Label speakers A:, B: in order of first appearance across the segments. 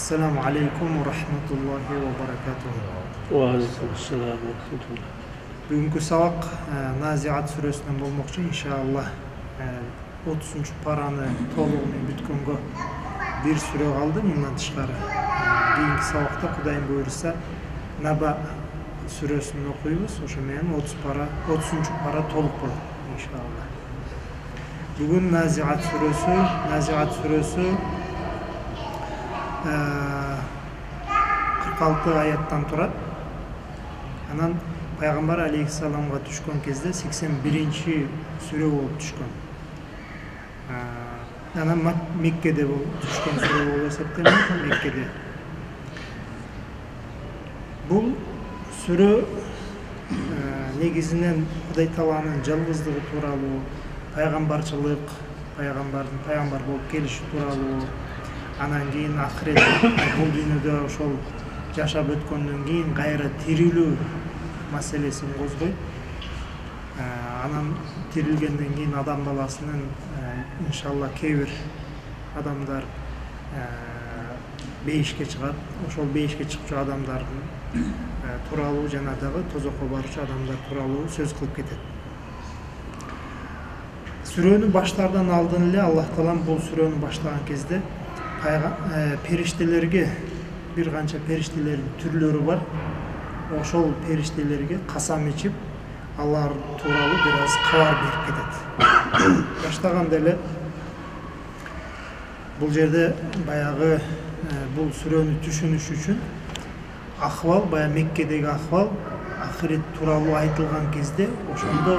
A: Assalamu alaikum wa rahmatullahi wa barakatuh.
B: Aleykümselam ve rahmetullah.
A: Бүгүнкү сабак Назиат сүрөсүнөн болмокчу, иншаллах. 30 параны толугу менен бүткөнгө бир сүрө калды, мындан тышкары. Кийинки сабакта Кудайым буйруса Наба сүрөсүн окуйбуз, ошо менен 30 пара толук болот, иншаллах. Бүгүн Назиат сүрөсү 46 аяттан турат. Анан Пайгамбар алейхиссаламга түшкөн кезде 81 сүрө болуп түшкөн. Анан Меккеде түшкөн сүрө болуп эсептелет, Меккеде. Бул сүрө негизинен Кудай Тааланын жалгыздыгы тууралуу, пайгамбарчылык, пайгамбар болуп келиши тууралуу, анан кийин ахирет бул дүйнөдө ошол жашап өткөндөн кийин кайра тирилүү маселесин козгойт. Анан тирилгенден кийин адам баласынын иншалла кээ бир адамдар бейишке чыгат. Ошол бейишке чыкчу адамдардын тууралуу жана дагы тозокко барчу адамдар тууралуу сөз кылып кетет. Сүрөнү баштаардан алдын эле Аллах Таалам бул сүрөнү баштаган кезде периштелерге, бир канча периштелердин түрлөрү бар. Ошол периштелерге касам ичип, алар тууралуу бир аз кабар берип кетет. Баштаганда эле бул жерде баягы бул сүрөнү түшүнүш үчүн акыбал, баягы Меккедеги акыбал, ахирет тууралуу айтылган кезде ошондо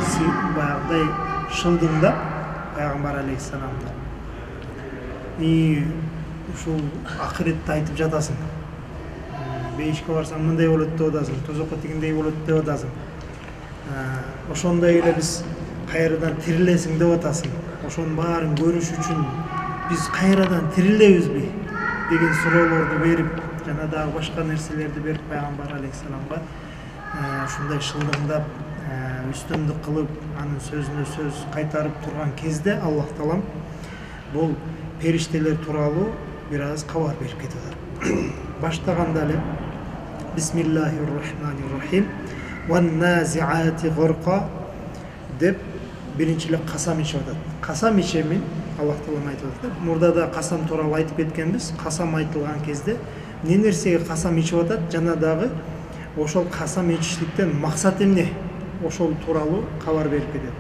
A: баягыдай шылдыңдап Пайгамбар алейхиссаламды ушул акыретти айтып жатасың. Бейишке барсаң мындай болот деп атасың, тозокко тигиндей болот деп атасың. Ошондой эле биз кайрадан тирилесиң деп атасың. Ошонун баарын көрүш үчүн биз кайрадан тирилебизби деген суроолорду берип, жана дагы башка нерселерди берип Пайгамбар алейхиссаламга ушундай шылдыңдап, үстөмдүк кылып, анын сөзүнө сөз кайтарып турган кезде Аллах Таалам бул периштелер тууралуу бир аз кабар берип кетип атат. Баштаганда эле Бисмиллахир-рахманир-рахим ван-назиати гурqa деп биринчи эле касам ичип атат. Касам ичемин Аллах Таалам айтып атат. Мурда да касам тууралуу айтып кеткенбиз. Касам айтылган кезде эмне нерсеге касам ичип атат, жана дагы ошол касам ичиштиктен максат эмне? Ошол тууралуу кабар берип кетет.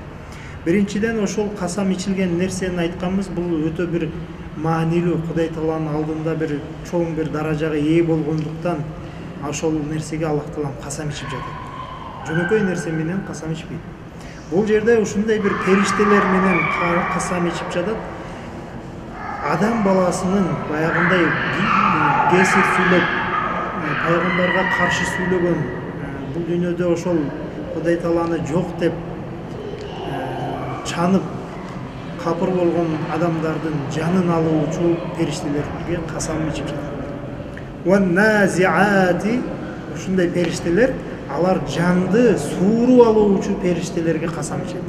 A: Биринчиден ошол касам ичилген нерсени айтканбыз, бул өтө бир маанилүү, Кудай Тааланын алдында бир чоң бир даражага ээ болгондуктан ошол нерсеге Аллах Таалам касам ичип жатат. Жөнөкөй нерсе менен касам ичпейт. Бул жерде ушундай бир периштелер менен касам ичип жатат. Адам баласынын баягындай кесир сүйлөп, пайгамбарга каршы сүйлөгөн, бул дүйнөдө ошол Кудай Тааланы жок деп чанып капыр болгон адамдардын жанын алуучу периштелерге касам ичип жатат. Ван-назиати, ушундай периштелер, алар жанды сууруп алуучу периштелерге касам ичет.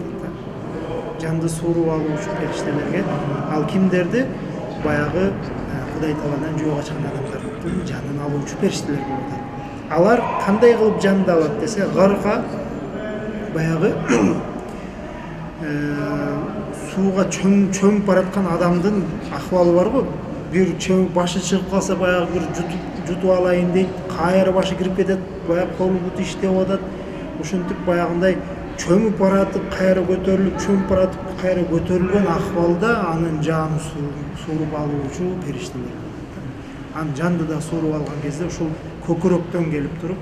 A: Жанды сууруп алуучу периштелерге, ал кимдерди? Баягы Кудай Тааладан жолго чыккан адамдардын жанын алуучу периштелер болот. Алар кандай кылып жанды алат десе, гарка баягы сууга чөмүп бараткан адамдын акыбалы бар го. Бир чөмүп башы чыгып калса, баягы бир жутуп алайын дейт, кайра башы кирип кетет, баягы колу буту иштеп атат. Ушинтип баягындай чөмүп баратып, кайра көтөрүлүп, чөмүп баратып, кайра көтөрүлгөн акыбалда анын жанын сууруп алуучу периштелер. Анын жанды да сууруп алган кезде ушул көкүрөктөн келип туруп,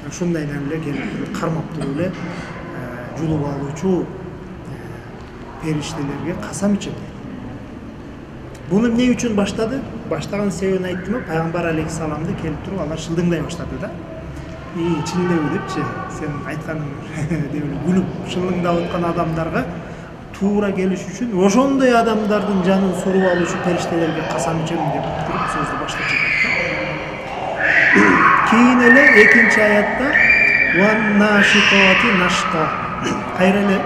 A: ушундайдан эле келип туруп, кармап туруп эле жулуп алуучу периштелерге касам ичет. Буну эмне үчүн баштады? Баштаган себебин айттымы? Пайгамбар алейхиссаламды келип туруп алар шылдыңдай баштады да. Чынлабы депчи, сен айтканың деп күлүп шылдыңдап аткан адамдарга туура келиш үчүн ошондой адамдардын жанын сууруп алуучу периштелерге касам ичем деп туруп сөздү баштап жатат. Кийин эле экинчи аятта ван-нашитати нашта. Кайра эле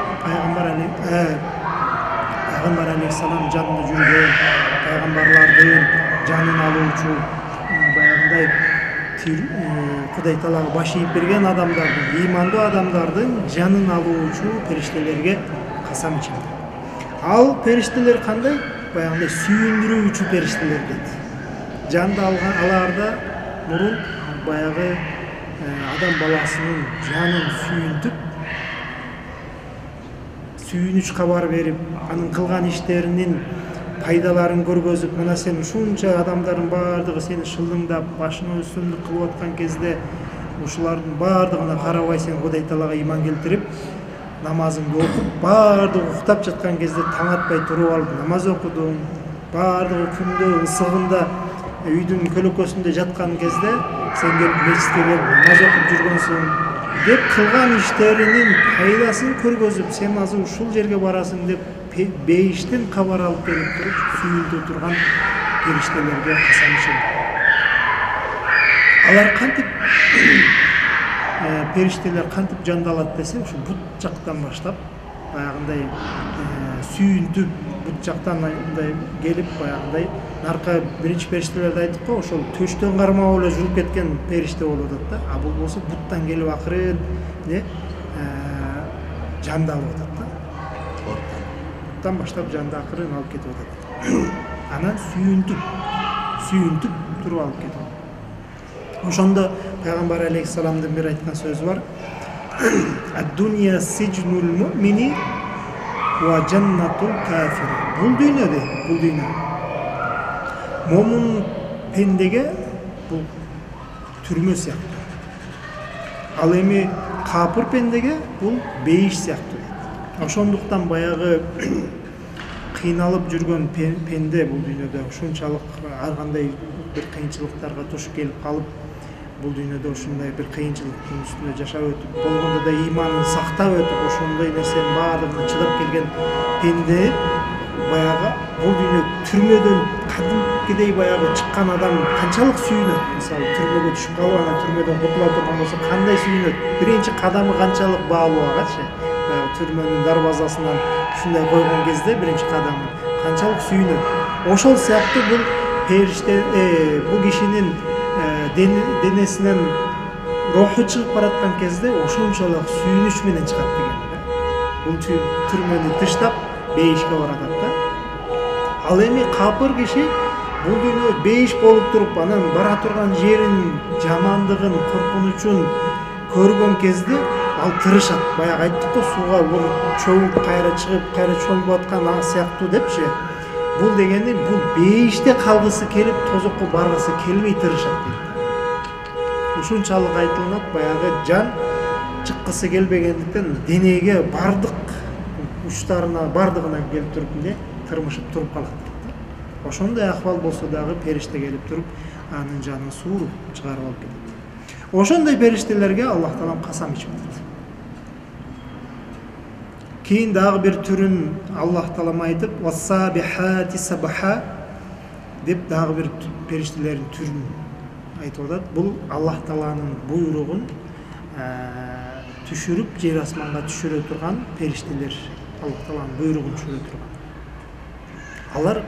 A: Пайгамбар алейхиссалам жанында жүргөн пайгамбарлардын жанын алуучу баягындай Кудай Таалага баш ийип берген адамдардын, ыймандуу адамдардын жанын алуучу периштелерге касам ичем. Ал периштелер кандай? Баягындай сүйүндүрүүчү периштелер дейт. Жанды аларда мурун баягы адам баласынын жанын сүйүнүч кабар берип, анын кылган иштеринин пайдаларын көргөзүп, мына сен ушунча адамдардын баардыгы сени шылдыңдап, башыңа үстүмдүк кылып аткан кезде ушулардын баардыгына карабай сен Кудай Таалага ыйман келтирип, намазыңды окуп, баардыгы уктап жаткан кезде таң атпай туруп алып намаз окудуң, баардыгы күндө ысыгында үйдүн көлөкөсүндө жаткан кезде сен келип мечитке келип намаз окуп жүргөнсүң деп кылган иштеринин пайдасын көргөзүп, сен азыр ушул жерге барасың деп бейиштен кабар алып келип туруп сүйүндүрүп турган периштелерге касам ичем. Алар кантип периштелер кантип жандалат десе, ушу бут жактан баштап баягындай сүйүнтүп, бут жактан мындай келип баягындай наркы биринчи периштелерди айттык го, ошол төштөн кармап эле жүрүп кеткен периште болуп атат да. А бул болсо буттан келип акырын жандалып атат да. Буттан баштап жанды акырын алып кетип атат. Анан сүйүнтүп туруп алып кетип атат. Ошондо пайгамбар алейхиссаламдын бир айткан сөзү бар. Ад-дунья сижнул му'мини ва жаннатул кафир. Бул дүйнө момун пендеге бул түрмө сыяктуу. Ал эми капыр пендеге бул бейиш сыяктуу. Ошондуктан баягы кыйналып жүргөн пенде бул дүйнөдө ушунчалык ар кандай бир кыйынчылыктарга туш келип калып, бул дүйнөдө ушундай бир кыйынчылыктын үстүндө жашап өтүп, болгондо да ыйманын сактап өтүп, ошондой нерсенин баардыгына чыдап келген пенде баягы бул дүйнө түрмөдөн кадимкидей баягы чыккан адам канчалык сүйүнөт. Мисалы түрмөгө түшүп калып, анан түрмөдөн кутула турган болсо кандай сүйүнөт? Биринчи кадамы канчалык баалуу агачы? Түрмөнүн дарбазасынан ушундай койгон кезде биринчи кадамы канчалык сүйүнөт? Ошол сыяктуу бул периште бул кишинин денесинен руху чыгып бараткан кезде ошончолук сүйүнүч менен чыгат деген. Бул түрмөнү тыштап бейишке баратат да. Ал эми капыр киши бул дүйнө бейиш болуп туруп, анан бара турган жерин жамандыгын, коркунучун көргөн кезде ал тырышат. Баягы айттык го, сууга бул чөгүп кайра чыгып, кайра чөмүп аткан сыяктуу депчи. Бул дегени бул бейиште калгысы келип, тозокко баргысы келбей тырышат дейт. Ушунчалык айтылат, баягы жан чыккысы келбегендиктен денеге бардык учтарына, бардыгына келип туруп тырмышып туруп калат дейт. Ошондой акыбал болсо дагы периште келип туруп, анын жанын сууруп чыгарып алып кетет. Ошондой периштелерге Аллах Таалам касам ичип атат. Кийин дагы бир түрүн Аллах Таалам айтып, «Вассабихати сабха» деп дагы бир периштелердин түрүн айтып атат. Бул Аллах Тааланын буйругун түшүрүп, жер асманга түшүрө турган периштелер. Аллах Тааланын буйругун түшүрө турган. Алар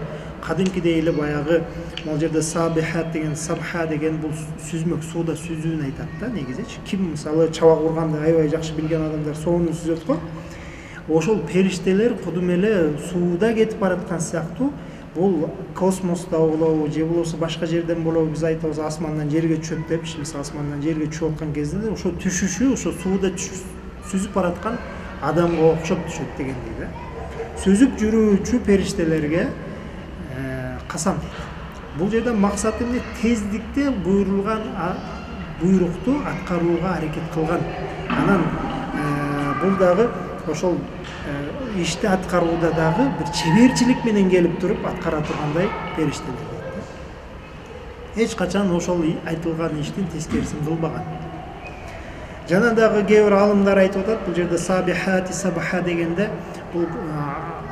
A: кадимкидей эле баягы могул жерде сабихат деген, сабха деген бул сүзмөк, сууда сүзүүнү айтат да негизичи. Ким мисалы чабак урганды аябай жакшы билген адамдар сууну сүзөт го. Ошол периштелер кудум эле сууда кетип бараткан сыяктуу, бул космоста болобу, же болбосо башка жерден болобу, биз айтабыз асмандан жерге түшөт депчи. Мисалы асмандан жерге түшүп аткан кезде ошо түшүшү, ошо сууда сүзүп бараткан адамга окшоп түшөт дегендей да. Сүзүп жүрүүчү периштелерге касам дейт. Бул жерде максаты эмне? Тездикте буйрулган буйрукту аткарууга аракет кылган. Анан бул дагы ошол ишти аткарууда дагы бир чеберчилик менен келип туруп аткара тургандай периштелер дейт. Эч качан ошол айтылган иштин тескерисин кылбаган. Жана дагы кээ бир алымдар айтып атат, бул жерде сабихати сабха дегенде бул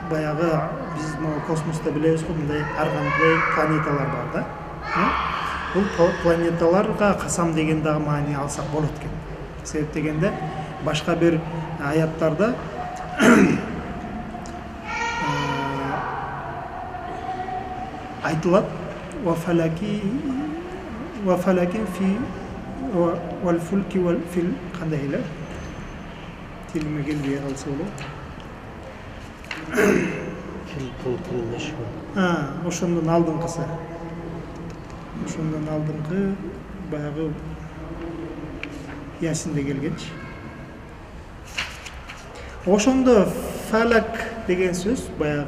A: баягы биз могу космоста билебиз го, мындай ар кандай планеталар бар да. Бул планеталарга касам деген дагы маани алсак болот экен. Себеп дегенде башка бир аяттарда айтылат, ва фалаки Ve felakin fi vel fulki vel fil qanday ila tilime gelmeye kalsa olur.
B: Fil pulkul meşhur.
A: Ha, oşondan aldınqısı. Oşondan aldınqı bayağı Yasin'de gelgenç. Oşonda falak degen söz bayağı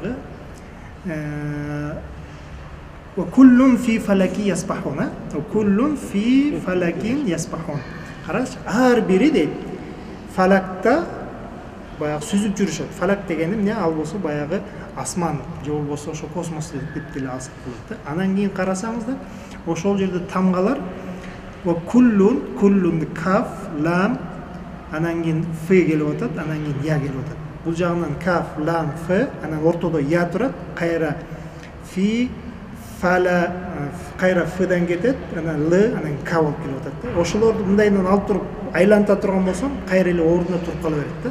A: ve kullun fi falaki yasbahun. Ve kullun fi falakin yasbahun. Qaraş, her biri de falakta bayağı süzüp жүрүшөт. Falak degenim ne al bolsa bayağı asman, же болбосо ошо космос деп деле алсак болот да. Анан кийин карасаңыздар, ошол жерде тамгалар ve kullun kaf, lam, andan keyin f kelip atат, andan keyin ya kelip atат. Бул жагынан kaf, lam, f, анан ортодо ya турат, кайра fi, fala, кайра f'дан кетет, анан l, анан k болуп келип атат да. Ошолорду мындайынан алып туруп айланта турган болсоң, кайра эле ордуна туруп кала берет да.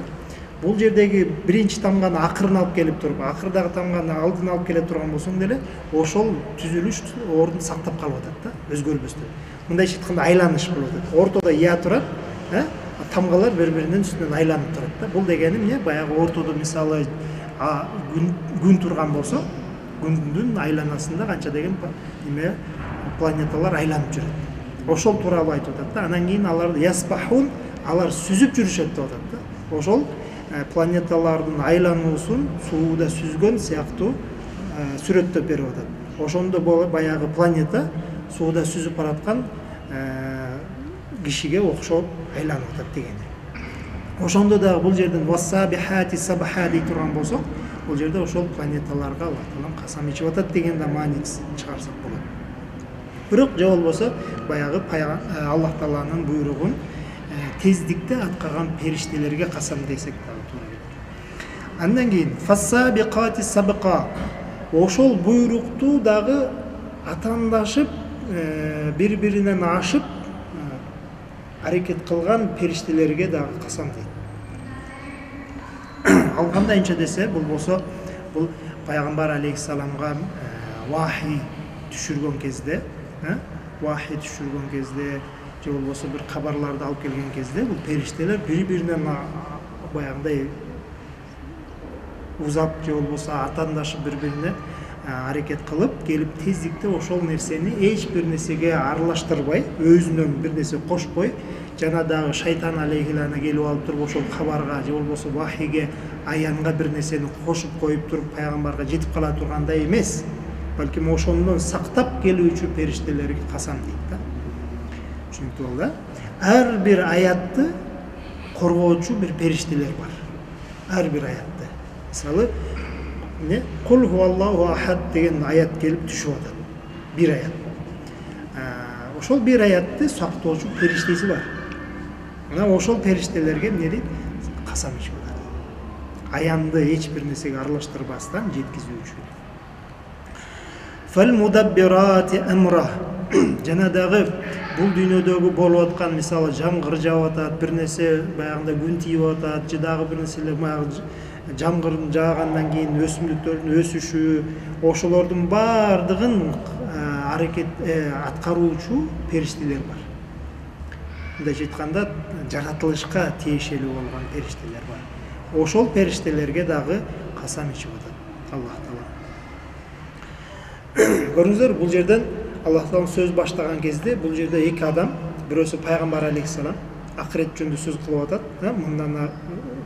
A: Бул жердеги биринчи тамганы акырын алып келип туруп, акырдагы тамганы алдын алып келе турган болсоң деле, ошол түзүлүш ордун сактап калып атат да, өзгөрбөстөн. Мындайча айтканда айланыш болуп атат. Ортодо я турат, тамгалар бири-биринин үстүнөн айланып турат да. Бул дегеним эмне? Баягы ортодо мисалы күн турган болсо, күндүн айланасында канча деген эме планеталар айланып жүрөт. Ошол тууралуу айтып атат да. Анан кийин алар ясбахун, алар сүзүп жүрүшөт деп атат да. Ошол планеталардын айлануусун сууда сүзгөн сыяктуу сүрөттөп берип атат. Ошондо баягы планета сууда сүзүп бараткан кишиге окшоп айланып атат дегени. Ошондо дагы бул жерден вассабихати сабаха дей турган болсок, бул жерде ошол планеталарга Аллах Таалам касам ичип атат деген да маанис чыгарсак болот. Бирок же болбосо баягы Аллах Тааланын буйругун тездикте аткарган периштелерге касам десек дагы туура келет. Андан кийин фассабиқати сабqa. Ошол буйрукту дагы атандашып, бири-биринен ашып аракет кылган периштелерге дагы касам дейт. Ал кандайча десе, бул болсо, бул пайгамбар алейхиссаламга вахий түшүргөн кезде, же болбосо бир кабарларды алып келген кезде, бул периштелер бири-биринен баягындай узап, же болбосо атандашып бири-бирине аракет кылып келип тездикте ошол нерсени эч бир нерсеге аралаштырбай, өзүнөн бир нерсе кошпой, жана дагы шайтан алейхилана келип алып туруп ошол кабарга же болбосо вахийге, аянга бир нерсени кошуп коюп туруп пайгамбарга жетип кала тургандай эмес, балким ошондон сактап келүүчү периштелерге касам дейт да. Түшүнүктүү болду да? Ар бир аятты коргоочу бир периштелер бар. Ар бир аятты. Мисалы, не? Кул хуаллаху ахад деген аят келип түшүп атат. Бир аят. Ошол бир аятты сактоочу периштеси бар. Мына ошол периштелерге эмне дейт? Касам ичип атат. Аянды эч бир нерсеге аралаштырбастан жеткизүүчү. Фал мудаббирати амра. Жана дагы бул дүйнөдөгү болуп аткан мисалы жамгыр жаап атат, бир нерсе баягында күн тийип атат, же дагы бир нерселер жамгырдын жаагандан кийин өсүмдүктөрдүн өсүшү, ошолордун баардыгын аракет аткаруучу периштелер бар. Мындайча айтканда жаратылышка тиешелүү болгон периштелер бар. Ошол периштелерге дагы касам ичип атат Аллах Таала. Көрүңүздөр, бул жерден Аллах Таалам сөз баштаган кезде бул жерде эки адам, бирөөсү пайгамбар алейхиссалам акырет жөнүндө сөз кылып атат. Мындан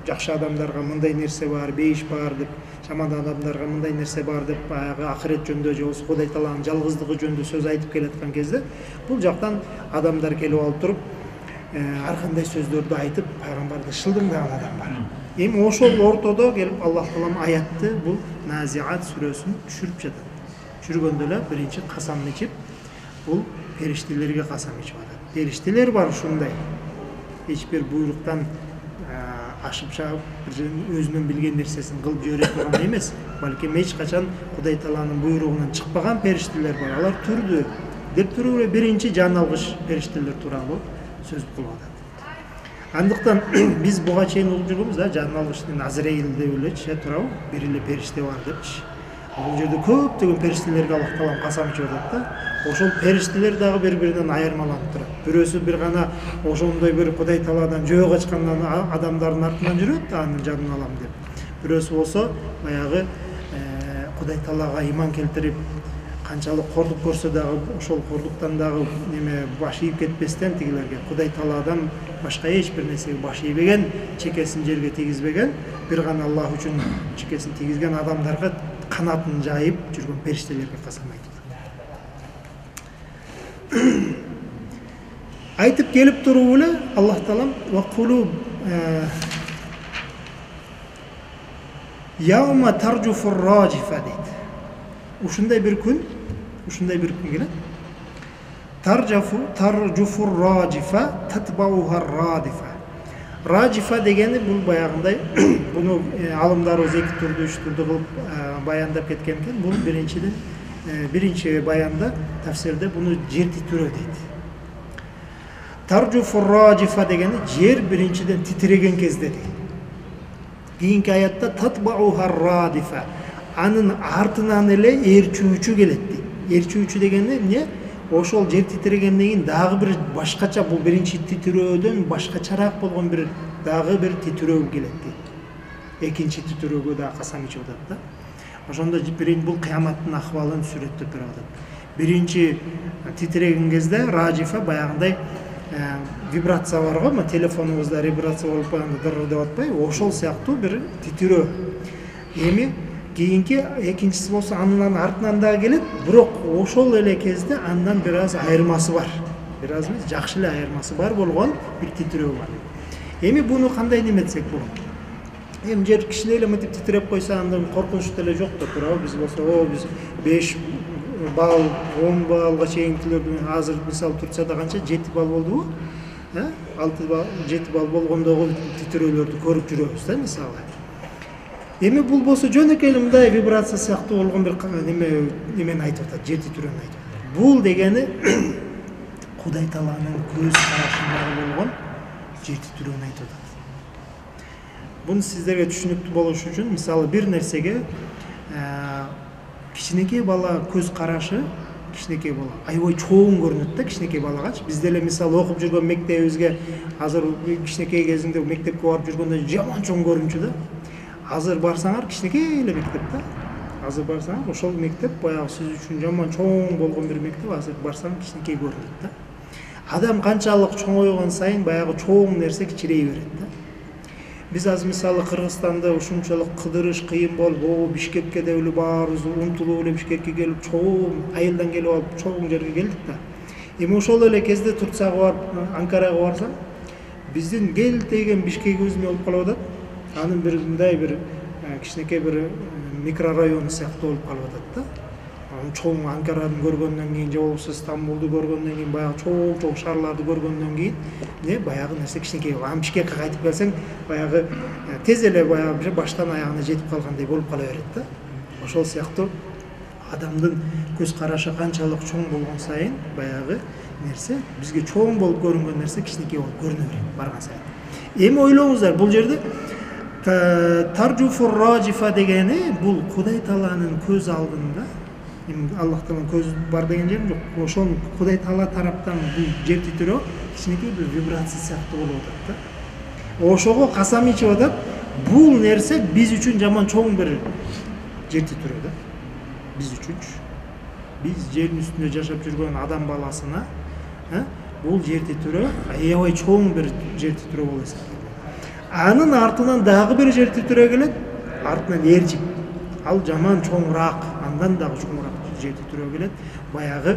A: жакшы адамдарга мындай нерсе бар, бейиш бар деп, жаман адамдарга мындай нерсе бар деп, баягы акырет жөнүндө же болбосо Кудай Тааланын жалгыздыгы жөнүндө сөз айтып келаткан кезде, бул жактан адамдар келип алып туруп, ар кандай сөздөрдү айтып, пайгамбарды шылдыңдаган адам бар. Эми ошол ортодо келип Аллах Таалам аятты, бул Назиат сүрөсүн түшүрүп жатат. Жүргөндө эле биринчи касам ичип, бул периштелерге касам ичип атат. Периштелер бар ушундай. Эч бир буйруктан ашып чыгып, өзүнүн билген нерсесин кылып жибере турган эмес, балким эч качан Кудай Тааланын буйругунан чыкпаган периштелер бар. Алар түрдү деп туруп эле биринчи жан алгыч периштелер тууралуу сөз кылып атат. Андыктан биз буга чейин угуп жүргөнбүз да, жан алгыч Азраил деп элечи туурабы, бир эле периште бар депчи. Бул жерде көптөгөн периштелерге Аллах таалам касам ичип атат да. Ошол периштелер дагы бири-биринен айырмаланып турат. Бирөөсү бир гана ошондой бир Кудай Тааладан жөө качкан адамдардын артынан жүрөт, анын жанын алам деп. Бирөөсү болсо баягы Кудай Таалага иман келтирип, канчалык кордук көрсө дагы ошол кордуктан дагы неме баш ийип кетпестен тигилерге Кудай Тааладан башка эч бир нерсеге баш ийбеген, чекесин жерге тийгизбеген, бир гана Аллах үчүн чекесин тийгизген адамдарга канатын жайып жүргөн периштелерге касам айтып. Айтып келип туруп эле Аллах Таалам ва кулуб Yawma tarjufur rajifa deydi. Ушундай бир күн келет. Tarjufur rajifa tatbauha radифа. Раджифа дегени бул баягындай, буну алымдарыбыз эки түрдүү, үч түрдүү кылып баяндап кеткен экен. Бул биринчи баянда, тафсирде буну жер титирөө дейт. Tarjufur rajifa дегени жер биринчиден титиреген кезде дейт. Кийинки аятта татбауха радифа. Анын артынан эле ээрчүүчү келет дейт. Ээрчүүчү дегени эмне? Ошол жер титирегенден кийин дагы бир башкача, бул биринчи титирөөдөн башкачараак болгон бир дагы бир титирөө келет дейт. Экинчи титирөөгө да касам ичип атат да. Ошондо бул кыяматтын акыбалын сүрөттөп берип атат. Биринчи титиреген кезде раджифа баягындай вибрация бар го, телефонубузда вибрация болуп калганда дыр деп атпайбы? Ошол сыяктуу бир титирөө. Эми кийинки экинчиси болсо анын артынан дагы келет, бирок ошол эле кезде андан бир аз айырмасы бар. Бир аз эмес, жакшы эле айырмасы бар болгон бир титирөө бар. Эми буну кандай неметсек болот? Эми жер кичине эле мынтип титиреп койсо андан коркунуч деле жок да туурабы? Биз болсо, биз 5 балл, 10 баллга чейин түлөп, азыр мисалы Турцияда канча 7 балл болдубу? 6 балл, 7 балл болгондогу титирөөлөрдү көрүп жүрөбүз да мисалы. Эми бул болсо жөнөкөй эле мындай вибрация сыяктуу болгон бир немени айтып атат, жер титирөөнү айтып атат. Бул дегени Кудай Тааланын көз карашындагы болгон жер титирөөнү айтып атат. Буну сиздерге түшүнүктүү болуш үчүн мисалы бир нерсеге кичинекей бала көз карашы, кичинекей бала аябай чоң көрүнөт да кичинекей балагачы. Биз деле мисалы окуп жүргөн мектебибизге азыр кичинекей кезинде мектепке барып жүргөндө жаман чоң көрүнчү да. Азыр барсаңар кичинекей эле мектеп да. Азыр барсаңар ошол мектеп баягы сиз үчүн жаман чоң болгон бир мектеп, азыр барсаң кичинекей көрүнөт да. Адам канчалык чоңойгон сайын баягы чоң нерсе кичирей берет да. Биз азыр мисалы Кыргызстанда ушунчалык кыдырыш кыйын болуп, Бишкекке деп эле баарыбыз умтулуп эле Бишкекке келип, чоң айылдан келип алып, чоң жерге келдик да. Эми ошол эле кезде Турцияга барып, Анкарага барсаң, биздин келтеген Бишкегибиз болуп калып атат. Анын бир мындай бир кичинекей бир микрорайон сыяктуу болуп калып атат да. Чоң Анкараны көргөндөн кийин, же болбосо Стамбулду көргөндөн кийин, баягы чоң шаарларды көргөндөн кийин, баягы нерсе кичинекей. Бишкекке кайтып келсең, баягы тез эле баягы баштан аягына жетип калгандай болуп кала берет да. Ошол сыяктуу адамдын көз карашы канчалык чоң болгон сайын, баягы нерсе бизге чоң болуп көрүнгөн нерсе кичинекей болуп көрүнө берет барган сайын. Эми ойлоңуздар, бул жерде Таржуфур раджифа дегени бул Кудай Тааланын көз алдында, Аллах Тааланын көзү бар деген жер жок. Ошол Кудай Таала тараптан бул жер титирөө кичинекей бир вибрация сыяктуу болуп атат да. Ошого касам ичип атат, бул нерсе биз үчүн жаман чоң бир жер титирөө да. Биз үчүн, биз жердин үстүндө жашап жүргөн адам баласына, бул жер титирөө аябай чоң бир жер титирөө болуп эсептелет. Анын артынан дагы бир жер титирөө келет, артынан ээрчип. Ал жаман чоңураак, андан дагы чоңураак жер титирөө келет. Баягы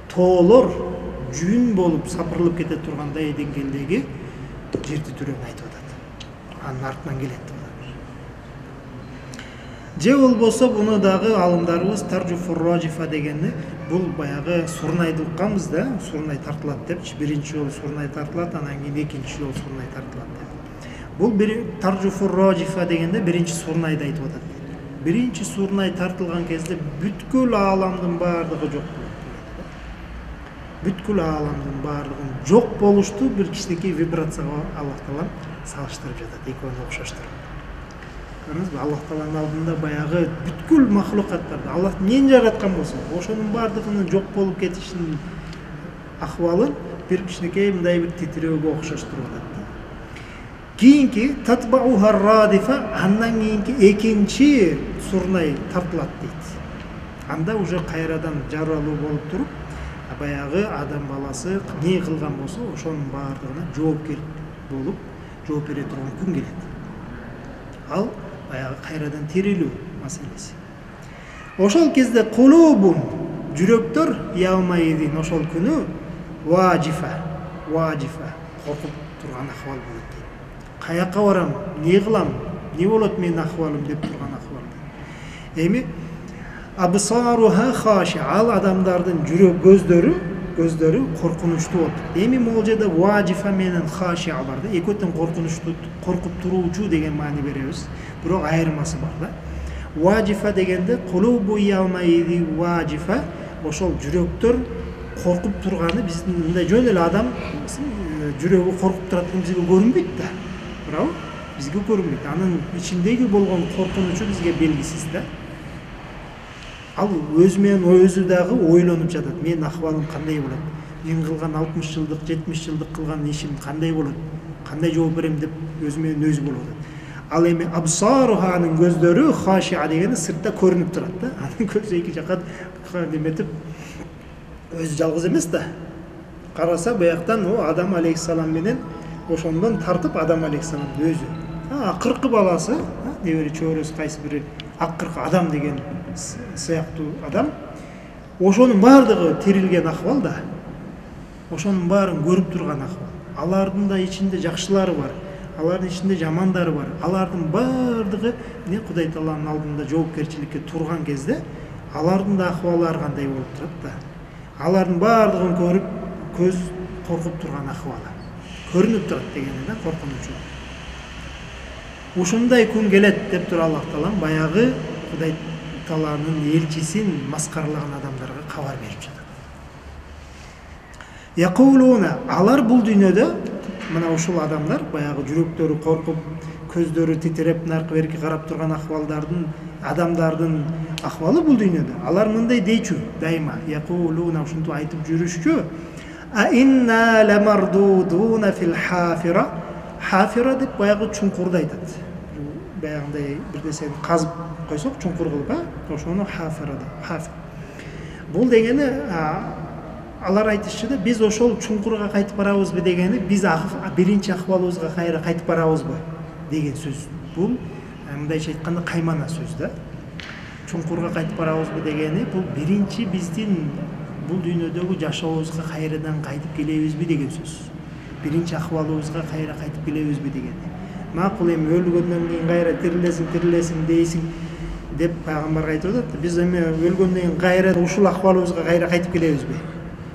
A: тоолор жүн болуп сапырылып кете тургандай деңгээлдеги жер титирөөнү айтып атат. Анын артынан келет деп атат. Же болбосо буну дагы алымдарыбыз Таржуфур раджифа дегенди бул баягы сурнайды укканбыз да, сурнай тартылат депчи. Биринчи жолу сурнай тартылат, анан кийин экинчи жолу сурнай тартылат деп. Бул Таржуфур раджифа дегенде биринчи сурнайды айтып атат. Биринчи сурнай тартылган кезде бүткүл ааламдын баардыгы жок болот. Бүткүл ааламдын баардыгын жок болушту бир кичинекей вибрацияга Аллах Таала салыштырып жатат, экөөнү окшоштуруп. көрдүңүзбү? Аллах Тааланын алдында баягы бүткүл махлукаттарды Аллах эмнени жараткан болсо, ошонун баардыгынын жок болуп кетишинин акыбалын бир кичинекей мындай бир титирөөгө окшоштуруп атат да. Кийинки татбауха радифа, андан кийинки экинчи сурнай тартылат дейт. Анда уже кайрадан жаралуу болуп туруп, баягы адам баласы не кылган болсо, ошонун баардыгына жоопкер болуп, жооп бере турган күн келет. Ал баягы кайрадан тирилүү маселеси. Ошол кезде кулубун, жүрөктөр яумайдин ошол күнү важифа, коркуп турган акыбал болот дейт. Каяка барам, не кылам, не болот менин акыбалым деп турган акыбал. Эми абсаруха хаша, ал адамдардын жүрөк көздөрү коркунучтуу болот. Эми могул жерде важифа менен хаша бар да, экөөтөн коркунучтуу, коркуп туруучу деген маани беребиз. Бирок айырмасы бар да. Важифа дегенде кулубу яумайди важифа, ошол жүрөктөр коркуп турганы биздин мындай жөн эле адам жүрөгү коркуп турат экен бизге көрүнбөйт да. Туурабы? Бизге көрүнбөйт. Анын ичиндеги болгон коркунучу бизге белгисиз да. Ал өзү менен өзү дагы ойлонуп жатат. Менин акыбалым кандай болот? Мен кылган 60 жылдык, 70 жылдык кылган ишим кандай болот? Кандай жооп берем деп өзү менен өзү болуп атат. Ал эми абсаруханын көздөрү хашиа дегени сыртта көрүнүп турат да. Анын көзү эки жакка неметип өзү жалгыз эмес да. Караса бияктан Адам алейхиссалам менен ошондон тартып Адам алейхиссалам өзү. Акыркы баласы, небери чөбөрөсү кайсы бири акыркы Адам деген сыяктуу адам. Ошонун баардыгы тирилген акыбал да. Ошонун баарын көрүп турган акыбал. Алардын да ичинде жакшылары бар. Алардын ичинде жамандары бар. Алардын баардыгы Кудай Тааланын алдында жоопкерчиликке турган кезде алардын да акыбалы ар кандай болуп турат да. Алардын баардыгын көрүп, көз коркуп турган акыбалы. Көрүнүп турат дегени да, коркунучу. Ушундай күн келет деп тур Аллах Таалам баягы Кудай Тааланын элчисин маскаралаган адамдарга кабар берип жатат. Якулуна, алар бул дүйнөдө мына ушул адамдар баягы жүрөктөрү коркуп, көздөрү титиреп, наркы берки карап турган акыбалдардын адамдардын акыбалы бул дүйнөдө. Алар мындай дейчү дайыма, якулуна ушинтип айтып жүрүшчү. А инна ламардудуна фил хафира. Хафира деп баягы чуңкурду айтат. Баягындай бир нерсени казып койсок, чуңкур кылып, ошону хафира деп. Хафир. Бул дегени алар айтышчу да, биз ошол чуңкурга кайтып барабызбы дегени, биз биринчи акыбалыбызга кайра кайтып барабызбы деген сөз. Бул мындайча айтканда каймана сөз да. Чуңкурга кайтып барабызбы дегени, бул биринчи биздин бул дүйнөдөгү жашообузга кайрадан кайтып келебизби деген сөз. Биринчи акыбалыбызга кайра кайтып келебизби дегени. Макул эми өлгөндөн кийин кайра тирилесиң дейсиң деп пайгамбар айтып атат. Биз эми өлгөндөн кийин кайра ушул акыбалыбызга кайра кайтып келебизби?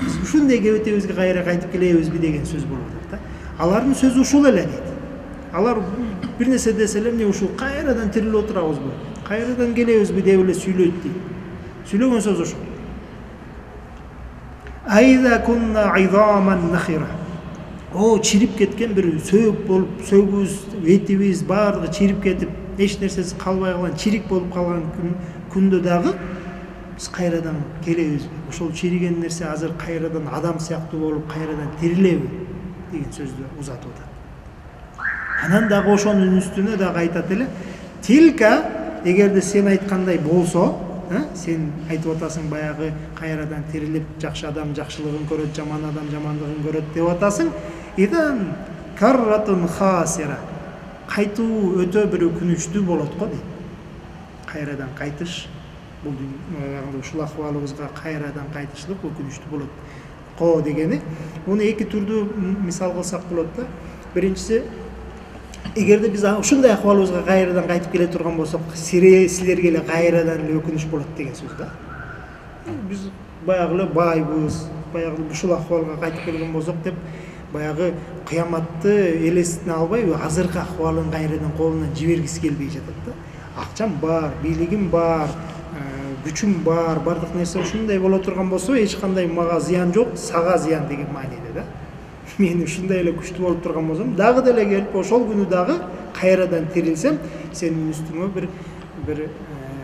A: Биз ушундай кебетебизге кайра кайтып келебизби деген сөз болуп атат да. Алардын сөзү ушул эле дейт. Алар бир нерсе десе эле, эмне ушул кайрадан тирилип отурабызбы? Кайрадан келебизби деп эле сүйлөйт дейт. Сүйлөгөн сөз ушул. Айда кунна айдаман нахира. О, чирип кеткен бир сөөк болуп, сөөгүбүз, этибиз баардыгы чирип кетип, эч нерсеси калбай калган, чирик болуп калган күндө дагы биз кайрадан келебизби? Ошол чириген нерсе азыр кайрадан адам сыяктуу болуп, кайрадан тирилеби деген сөздү узатып атат. Анан дагы ошонун үстүнө дагы айтат эле, тилка, эгерде сен айткандай болсо, сен айтып атасың баягы кайрадан тирилип, жакшы адам жакшылыгын көрөт, жаман адам жамандыгын көрөт деп атасың. Идан карратун хасира. Кайтуу өтө бир өкүнүчтүү болот го дейт. Кайрадан кайтыш бул ушул акыбалыбызга кайрадан кайтышлык өкүнүчтүү болот го дегени. Муну эки түрдүү мисал кылсак болот да. Биринчиси, эгерде биз ушундай акыбалыбызга кайрадан кайтып келе турган болсок, силерге эле кайрадан эле өкүнүч болот деген сөз да. Биз баягы эле байбыз, баягы ушул акыбалга кайтып келген болсок деп баягы кыяматты элестине албайбы, азыркы акыбалын кайрадан колунан жибергиси келбей жатат да. Акчам бар, бийлигим бар, күчүм бар, бардык нерсе ушундай боло турган болсо, эч кандай мага зыян жок, сага зыян деген мааниде да. Мен ушундай эле күчтүү болуп турган болсом, дагы деле келип ошол күнү дагы кайрадан тирилсем сенин үстүңө бир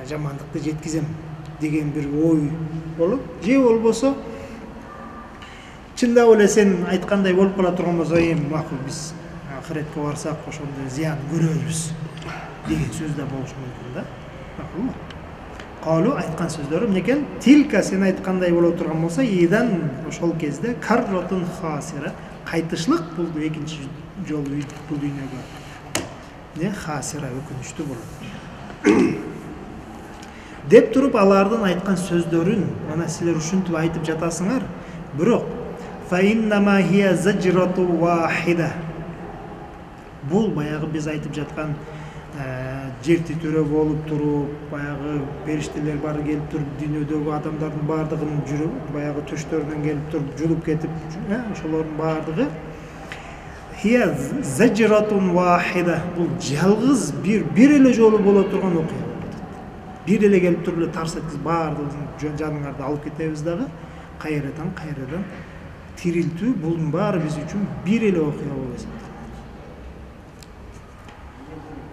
A: жамандыкты жеткизем деген бир ой болуп, же болбосо чындап эле сен айткандай болуп кала турган болсо, эми макул биз акыретке барсак ошондо зыян көрөбүз деген сөз да болушу мүмкүн да. Макулбу? Калу айткан сөздөрү эмнекен? Тилка сен айткандай боло турган болсо, идан ошол кезде карротун хасира, кайтышлык булду экинчи жолу бул дүйнөгө. Не хасира өкүнүчтүү болот. Деп туруп алардын айткан сөздөрүн мына силер ушинтип айтып жатасыңар. Бирок fa innama hiya zajratu wahida. Бул баягы биз айтып жаткан жер титирөө болуп туруп, баягы периштелер бары келип туруп, дүйнөдөгү адамдардын баардыгын жүрүп, баягы төштөрүнөн келип туруп, жулуп кетип, ошолордун баардыгы hiya zajratun wahida. Бул жалгыз бир эле жолу боло турган окуя. Бир эле келип туруп эле тарс эткиз баардыгын жаныңарды алып кетебиз дагы, кайрадан тирилтүү булдун баары биз үчүн бир эле окуя болот.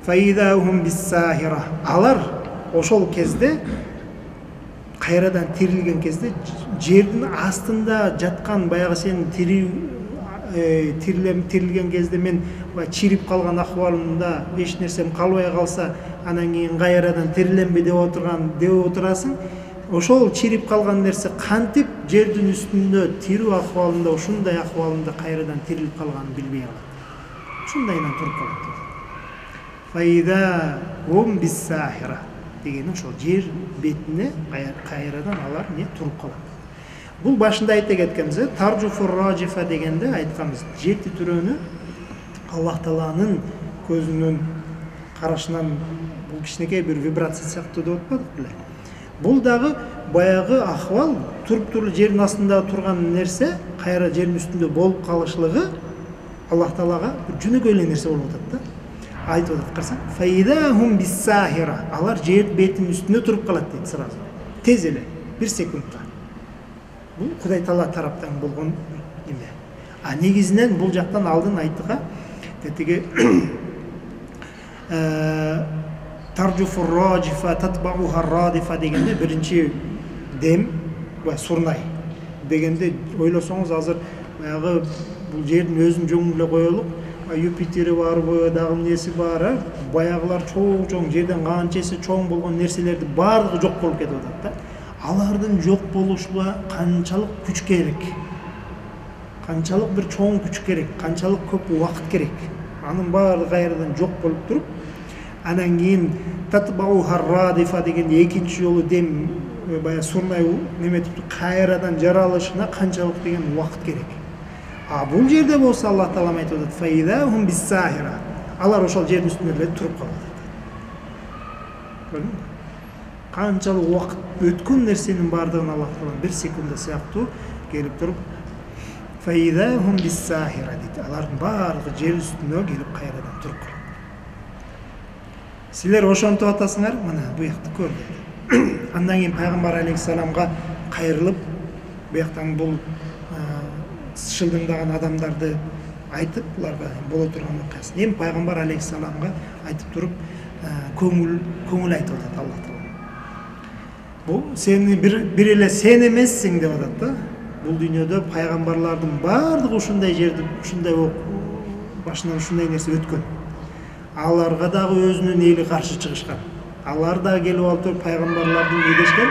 A: Фаидахум биссахира. Алар ошол кезде кайрадан тирилген кезде жердин астында жаткан баягы сен тирилген кезде мен чирип калган акыбалымда эч нерсем калбай калса, анан кийин кайрадан тириленби деп отурасың. Ошол чирип калган нерсе кантип жердин үстүндө тирүү акыбалында, ушундай акыбалында кайрадан тирилип калганын билбей калат. Ушундайынан туруп калат. Фаида хум биссахира деген ошол жер бетине кайрадан алар не туруп калат. Бул башында айта кеткенбиз, таржуфур раджифа дегенде айтканбыз, жер титирөөнү Аллах Тааланын көзүнүн карашынан бул кичинекей бир вибрация сыяктуу деп атпадык беле. Бул дагы баягы акыбал, туруп жердин астында турган нерсе кайра жердин үстүндө болуп калышлыгы Аллах Таалага жөнөкөй эле нерсе болуп атат да. Айтып атат карасаң, фаидахум биссахира. Алар жер бетинин үстүндө туруп калат дейт сразу. Тез эле, 1 секундта. Бул Кудай Таала тараптан болгон эме. А негизинен бул жактан алдын айтыга тетиги таржуфур раджифа татбауха радифа дегенде биринчи дем ва сурнай дегенде ойлосоңуз азыр баягы бул жердин өзүн жоң эле коелук. Юпитери бар, дагы несі бар, баягылар чоң жерден канчасы чоң болгон нерселерди баардыгы жок болуп кетип атат да. Алардын жок болушуна канчалык күч керек? Канчалык бир чоң күч керек? Канчалык көп убакыт керек? Анын баардыгы кайрадан жок болуп туруп, анан кийин татбауха радифа деген экинчи жолу дем баягы сурнай неметип кайрадан жаралышына канчалык деген убакыт керек? А бул жерде болсо Аллах Таала айтып атат, фаидахум биссахира. Алар ошол жердин үстүндө эле туруп калат. Көрдүңбү? Канчалык убакыт өткөн нерсенин баардыгын Аллах Таала 1 секунда сыяктуу келип туруп, фаидахум биссахира дейт. Алардын баардыгы жер үстүнө келип кайрадан туруп калат. Силер ошентип атасыңар, мына бу жакты көр дейт. Андан кийин пайгамбар алейхиссаламга кайрылып, бу жактан бул шылдыңдаган адамдарды айтып, буларга боло турган окуясын. Эми пайгамбар алейхиссаламга айтып туруп, көңүл айтып атат Аллах Таала. Бул сени бир эле сен эмессиң деп атат да. Бул дүйнөдө пайгамбарлардын баардыгы ушундай жерде, ушундай башынан ушундай нерсе өткөн. Аларга дагы өзүнүн эли каршы чыгышкан. Алар да келип алып туруп пайгамбарлардын ийдешкен,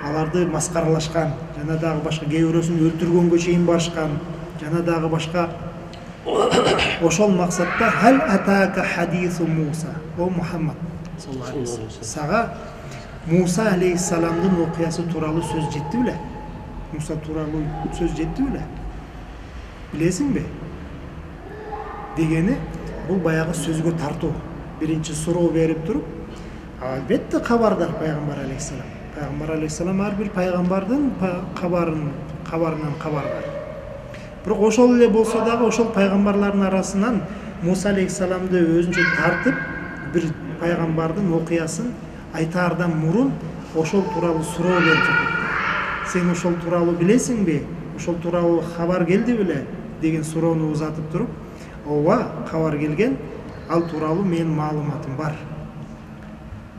A: аларды маскаралашкан, жана дагы башка кээ бирөөсүн өлтүргөнгө чейин барышкан, жана дагы башка. Ошол максатта хал атака хадису Муса, о Мухаммад саллаллаху алейхи вассалам, сага Муса алейхиссаламдын окуясы тууралуу сөз жетти беле? Муса тууралуу сөз жетти беле? Билесиңби? Дегени бул баягы сөзгө тартуу. Биринчи суроо берип туруп, албетте кабардар пайгамбар алейхиссалам. Пайгамбар алейхиссалам ар бир пайгамбардын кабарынан кабардар. Бирок ошол эле болсо дагы ошол пайгамбарлардын арасынан Муса алейхиссаламды өзүнчө тартып, бир пайгамбардын окуясын айтаардан мурун ошол тууралуу суроо берип жатат. Сен ошол тууралуу билесиңби? Ошол тууралуу кабар келди беле? Деген суроону узатып туруп, ооба, кабар келген. ал тууралуу менин маалыматым бар.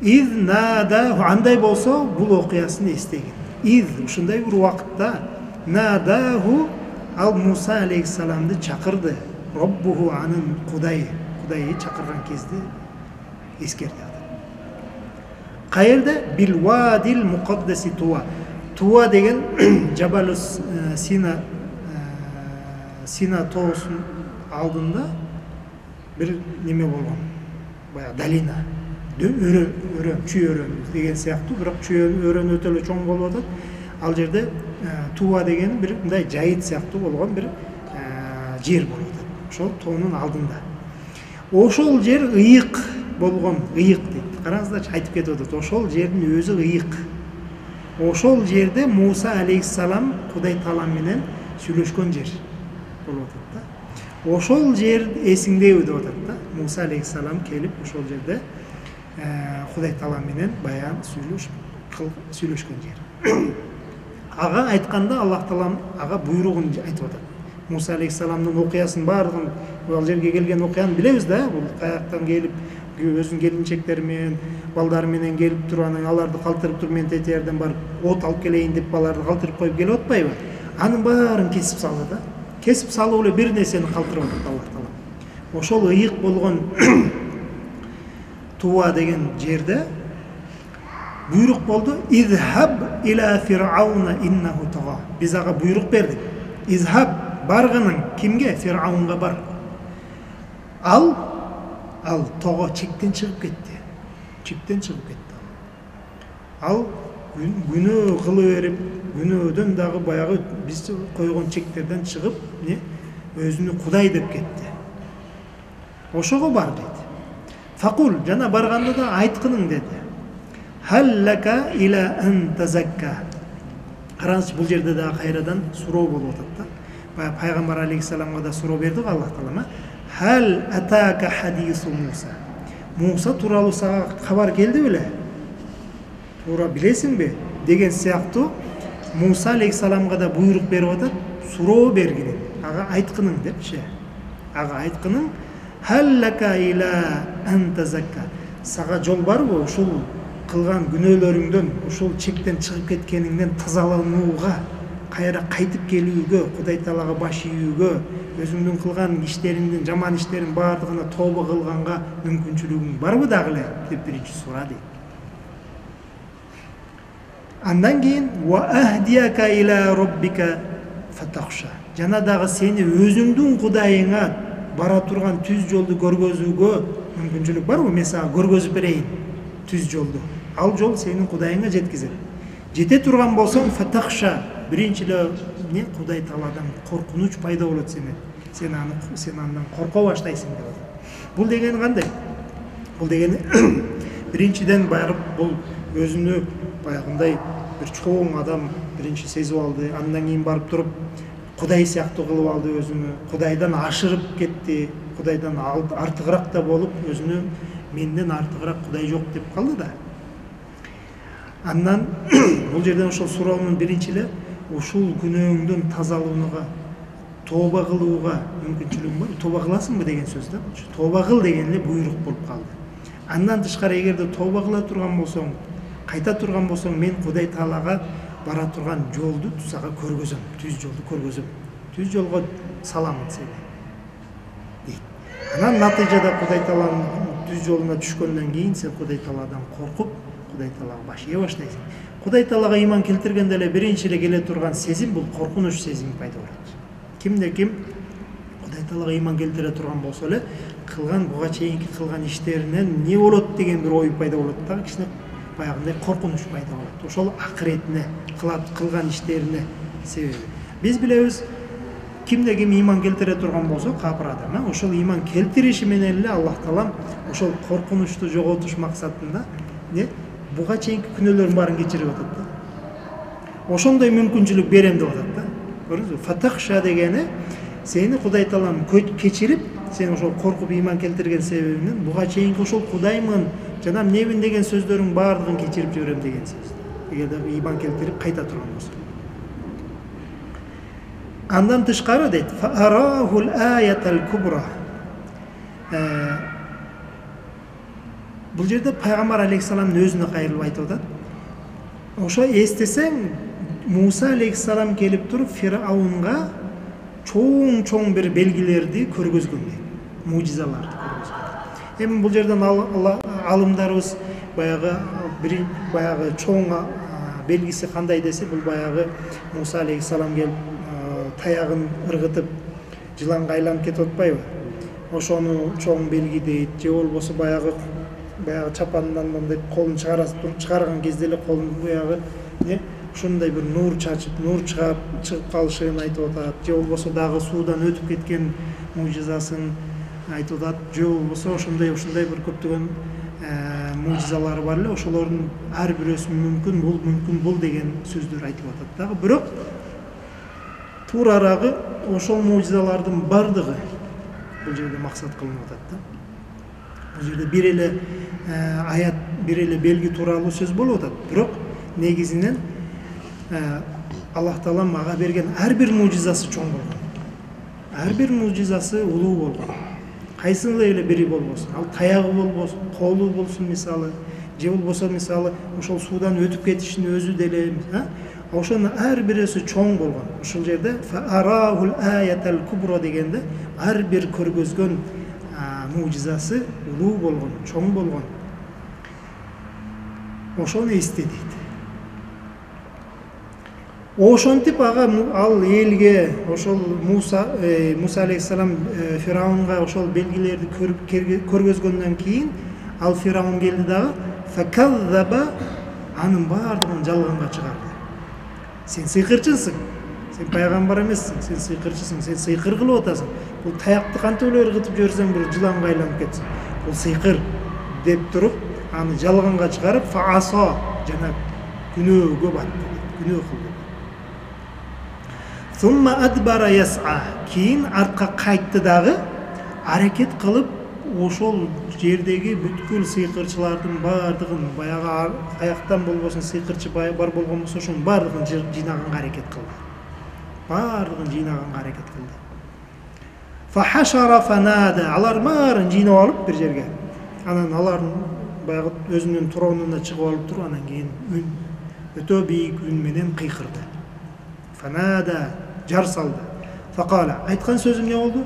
A: Из надаху, андай болсо бул окуясын эстегин. Из ушундай бир убакытта надаху, ал Муса алейхиссаламды чакырды. Роббуху, анын кудайы чакырган кезде эскерди. Каерде? Бил вадил мукаддаси Туа. Туа деген Жабал Сина тоосунун алдында бир неме болгон. Баягы долина. Чүй өрөөн деген сыяктуу, бирок чүй өрөөн өтө эле чоң болуп атат. Ал жерде Туа деген бир мындай жайыт сыяктуу болгон бир жер болуп атат. Ошол тоонун алдында. Ошол жер ыйык болгон, ыйык дейт. Караңыздарчы, айтып кетип атат. Ошол жердин өзү ыйык. Ошол жерде Муса алейхиссалам Кудай Таала менен сүйлөшкөн жер болуп атат да. Ошол жер эсиңдеби деп атат да. Муса алейхиссалам келип ошол жерде Кудай Таала менен баян сүйлөшкөн жер. Ага айтканда Аллах Таала ага буйругун айтып атат. Муса алейхиссаламдын окуясын баардыгын, ал жерге келген окуяны билебиз да. Бул каяктан келип, өзүнүн келинчектери менен, балдары менен келип туруп, анан аларды калтырып туруп, мен тете жерден барып от алып келейин деп баларды калтырып коюп келип атпайбы? Анын баарын кесип салды да. Кесип салып эле бир нерсени калтырып атат Аллах Таала. Ошол ыйык болгон Туа деген жерде буйрук болду. Изхаб ила фирауна иннаху тага. Биз ага буйрук бердик. Изхаб, баргының кимге? Фираунга бар. Ал того чектен чыгып кетти. Чектен чыгып кетти. Ал күнөө кылып берип, күнөөдөн дагы баягы биз койгон чектерден чыгып, өзүнү Кудай деп кетти. Ошого бар дейт. Факул, жана барганда да айткының деди. Халлака ила ан тазакка. Караңызчы, бул жерде да кайрадан суроо болуп атат да. Баягы пайгамбар алейхиссаламга да суроо берди Аллах Таала. Хал атака хадису Муса. Муса тууралуу сага кабар келди беле? Туура билесиңби? Деген сыяктуу Муса алейхиссаламга да буйрук берип атат, суроо бергиле. Ага айткының депчи. Ага айткының халлака ила ан тазакка. Сага жол барбы ушул кылган күнөөлөрүңдөн, ушул чектен чыгып кеткениңден тазаланууга, кайра кайтып келүүгө, Кудай Таалага баш ийүүгө, өзүңдүн кылган иштериңдин, жаман иштерин баардыгына тобо кылганга мүмкүнчүлүгүң барбы дагы эле деп биринчи сурады. Андан кийин ва ахдияка ила роббика фатахша. Жана дагы сени өзүңдүн Кудайыңа бара турган түз жолду көргөзүүгө мүмкүнчүлүк барбы? Мен сага көргөзүп берейин түз жолду. Ал жол сенин Кудайыңа жеткизет. Жете турган болсоң фатахша, биринчи эле Кудай Тааладан коркунуч пайда болот сен андан корко баштайсың деп атат. Бул деген кандай? Бул деген биринчиден баягы бул өзүнү баягындай бир чоң адам биринчи сезип алды. Андан кийин барып туруп Кудай сыяктуу кылып алды өзүнү. Кудайдан ашырып кетти. Кудайдан артыгыраак да болуп, өзүнү менден артыгыраак Кудай жок деп калды да. Андан бул жерден ошол суроонун биринчи эле ушул күнөөңдөн тазалууга, тоба кылууга мүмкүнчүлүгүң бар. Тоба кыласыңбы деген сөз да. Тоба кыл деген эле буйрук болуп калды. Андан тышкары эгерде тоба кыла турган болсоң, кайта турган болсоң, мен Кудай Таалага бара турган жолду сага көргөзөм, түз жолду көргөзөм. Түз жолго саламын сени. Дейт. Анан натыйжада Кудай Тааланын түз жолуна түшкөндөн кийин сен Кудай Тааладан коркуп, Кудай Таалага баш ие баштайсың. Кудай Таалага иман келтиргенде эле биринчи эле келе турган сезим бул коркунуч сезими пайда болот. Кимде ким Кудай Таалага иман келтире турган болсо эле кылган буга чейинки кылган иштеринен эмне болот деген бир ой пайда болот да, кичине баягындай коркунуч пайда болот. Ошол акыретине, кылган иштерине себеби. Биз билебиз, кимде ким иман келтире турган болсо капыр адам, ошол иман келтириши менен эле Аллах Таалам ошол коркунучту жоготуш максатында буга чейинки күнөөлөрдүн баарын кечирип атат да. Ошондой мүмкүнчүлүк берем деп атат да. Көрдүңүзбү? Фатахша дегени сени Кудай Таалам кечирип, сен ошол коркуп иман келтирген себебиңден буга чейинки ошол Кудаймын, жана эмнебин деген сөздөрүң баардыгын кечирип жиберем деген сөз. Эгерде иман келтирип кайта турган болсо. Андан тышкары дейт, фарахул аятал кубра. Бул жерде пайгамбар алейхисаламдын өзүнө кайрылып айтып атат. Ошо эстесең, Муса алейхисалам келип туруп Фираунга чоң бир белгилерди көргөзгөн дейт. Мужизаларды көргөзгөн. Эми бул жерден алымдарыбыз баягы чоң белгиси кандай десе, бул баягы Муса алейхисалам келип таягын ыргытып жыланга айланып кетип атпайбы? Ошону чоң белги дейт. Же болбосо баягы чапанынан мындай колун чыгарган кезде эле колун баягы ушундай бир нур чачып, нур чыгып калышын айтып атат. Же болбосо дагы суудан өтүп кеткен мужизасын айтып атат. Же болбосо ушундай бир көптөгөн мужизалары бар эле. Ошолордун ар бирөөсү мүмкүн бул деген сөздөр айтып атат дагы. Бирок туурарагы ошол мужизалардын бардыгы бул жерде максат кылынып атат да. Бул жерде бир эле аят, бир эле белги тууралуу сөз болуп атат. Бирок негизинен Аллах Таала мага берген ар бир мужизасы чоң болгон. Ар бир мужизасы улуу болгон. Кайсыл эле бири болбосун, ал таягы болбосун, колу болсун мисалы, же болбосо мисалы ошол суудан өтүп кетишин өзү деле, ошонун ар бирөөсү чоң болгон. Ошол жерде фарахул аятал кубра дегенде ар бир көргөзгөн мужизасы улуу болгон, чоң болгон. Ошону эсте дейт. Ошентип ал элге ошол Муса алейхисалам Фираунга ошол белгилерди көргөзгөндөн кийин ал Фираун келди дагы факаззаба, анын бардыгын жалганга чыгарды. Сен сыйкырчысың, сен пайгамбар эмессиң, сен сыйкырчысың, сен сыйкыр кылып атасың. Бул таякты кантип эле ыргытып жиберсең бир жыланга айланып кетсин. Бул сыйкыр деп туруп, аны жалганга чыгарып фааса, жана күнөөгө батты, күнөө кылды. Сумма адбара яс'a, кийин артка кайтты дагы, аракет кылып ошол жердеги бүткүл сыйкырчылардын бардыгын, баягы аяктан болбосун сыйкырчы бар болгон болсо ошонун бардыгын жыйнаганга аракет кылды. Бардыгын жыйнаганга аракет кылды. Фахашара фанада, алар баарын жыйнап алып бир жерге. Анан алардын баягы өзүнүн тронуна чыгып алып туруп, анан кийин өтө бийик үн менен кыйкырды. Фанада, жар салды. Факала, айткан сөзүм не болду?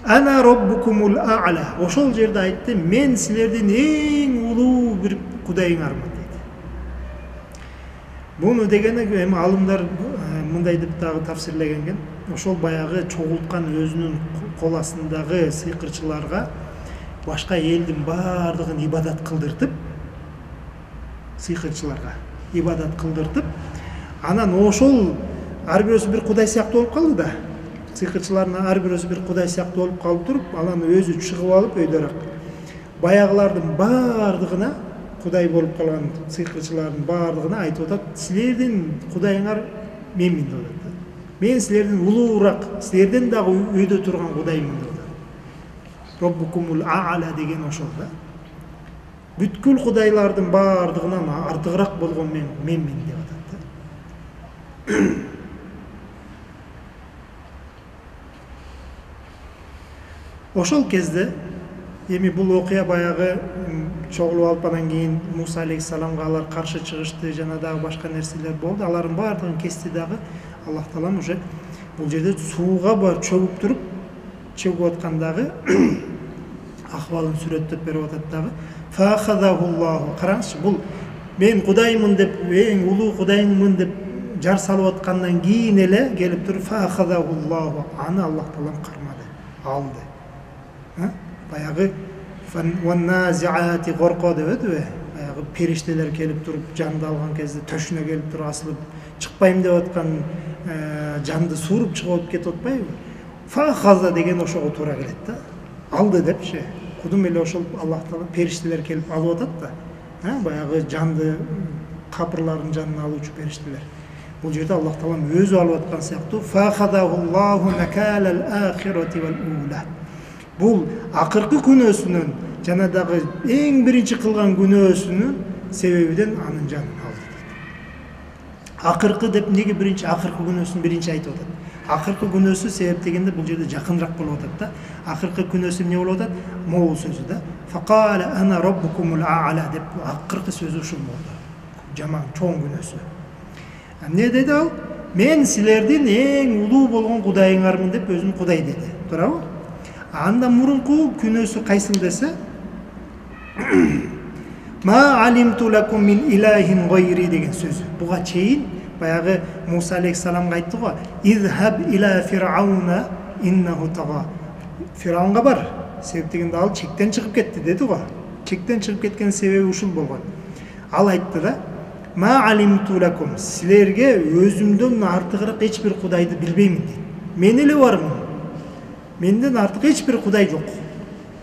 A: Ана роббукумул а'ла. Ошол жерде айтты, мен силердин эң улуу бир кудайыңармын дейт. Буну дегени эми алымдар мындай деп дагы тафсирлеген экен. Ошол баягы чогулткан өзүнүн кол астындагы сыйкырчыларга башка элдин бардыгын ибадат кылдыртып, сыйкырчыларга ибадат кылдыртып, анан ошол ар бирөөсү бир кудай сыяктуу болуп калды да. Сыйкырчылардын ар бирөөсү бир кудай сыяктуу болуп калып туруп, анан өзү чыгып алып өйдөрөк баягылардын бардыгына, кудай болуп калган сыйкырчылардын бардыгына айтып атат, силердин кудайыңар менмин деп атат. Мен силердин улуураак, силерден дагы өйдө турган кудаймын деп атат. Роббукумул а'ла деген ошол да. Бүткүл кудайлардын бардыгынан артыгыраак болгон менмин деп атат. Ошол кезде эми бул окуя баягы чогулуп алып анан кийин Муса алейхисаламга алар каршы чыгышты, жана дагы башка нерселер болду. Алардын бардыгын кести дагы. Аллах Таалам уже бул жерде сууга бар чөгүп туруп, чөгүп аткандагы акыбалын сүрөттөп берип атат дагы. Фахадахуллаху. Караңызчы, бул мен кудаймын деп, эң улуу кудайыммын деп жар салып аткандан кийин эле келип туруп фахадахуллаху. Аны Аллах Таалам кармады, алды. Баягы ванназиати горко деп өтүбү? Баягы периштелер келип туруп жанды алган кезде төшүнө келип туруп асылып чыкпайм деп аткан жанды сууруп чыгып кетип атпайбы? Фахаза деген ошого туура келет да. Алды депчи. Кудум эле ошол Аллах Таала периштелер келип алып атат да. Баягы жанды кабырлардын жанына алуучу периштелер. Бул жерде Аллах Таалам өзү алып аткан сыяктуу фахадахуллаху накалал ахирати вал ула. Бул акыркы күнөөсүнөн жана дагы эң биринчи кылган күнөөсүнүн себебинен анын жанын алды дейт. Акыркы деп неге биринчи акыркы күнөөсүн биринчи айтып атат? Акыркы күнөөсү себеп дегенде бул жерде жакыныраак болуп атат да. Акыркы күнөөсү эмне болуп атат? Могул сөзү да. Faqala ana rabbukumul a'la деп акыркы сөзү ушул болду. Жаман чоң күнөөсү. Не dedi ал? Мен силердин эң улуу болгон кудайыңармын деп өзүн кудай деди. Туурабы? Анда мурунку күнөөсү кайсыл десе? Ма алимту лакум мин илахин гайри деген сөзү. Буга чейин баягы Муса алейхиссаламга айтты го: "Изхаб ила фирауна иннаху тага." Фираунга бар. Себеп дегенде ал чектен чыгып кетти деди го. Чектен чыгып кеткен себеби ушул болгон. Ал айтты да: "Ма алимту лакум." Силерге өзүмдөн артыгыраак эч бир кудайды билбеймин дейт. Мен эле бармын. Менден артык эч бир кудай жок.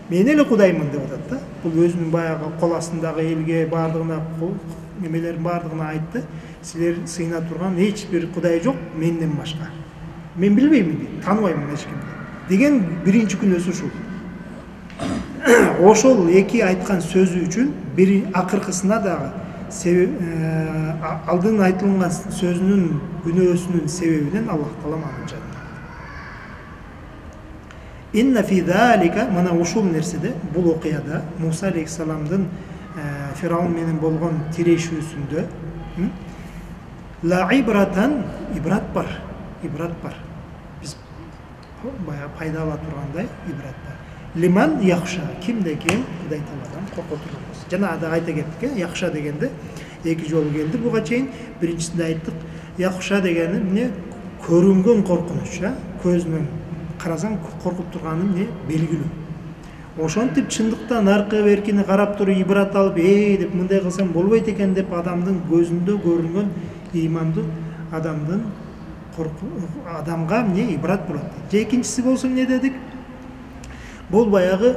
A: Мен эле кудаймын деп атат да. Бул өзүнүн баягы кол астындагы элге бардыгына немелерин бардыгына айтты. Силер сыйына турган эч бир кудай жок менден башка. Мен билбеймин дейт. Тааныбаймын эч кимди. Деген биринчи күнөөсү ушул. Ошол эки айткан сөзү үчүн бир акыркысына дагы алдын айтылган сөзүнүн күнөөсүнүн себебинен Аллах Таала аны жазды. Инна фи залика, мана ушул нерседе, бул окуяда Муса алейхиссаламдын Фираун менен болгон тирешүүсүндө ла ибратан, ибрат бар. Ибрат бар. Биз бая пайда ала тургандай ибрат бар. Лиман яхша, кимде ким Кудай Тааладан корко турган болсо. Жана да айта кеттик, яхша дегенде эки жолу келди буга чейин. Биринчисинде айттык, яхша дегени эмне? Көрүнгөн коркунуч, көзүнөн карасаң коркуп турганы эмне? Белгилүү. Ошентип чындыктан аркы беркини карап туруп ибрат алып, деп мындай кылсам болбойт экен деп адамдын көзүндө көрүнгөн ыймандуу адамдын адамга эмне ибрат болот. Же экинчиси болсо эмне дедик? Бул баягы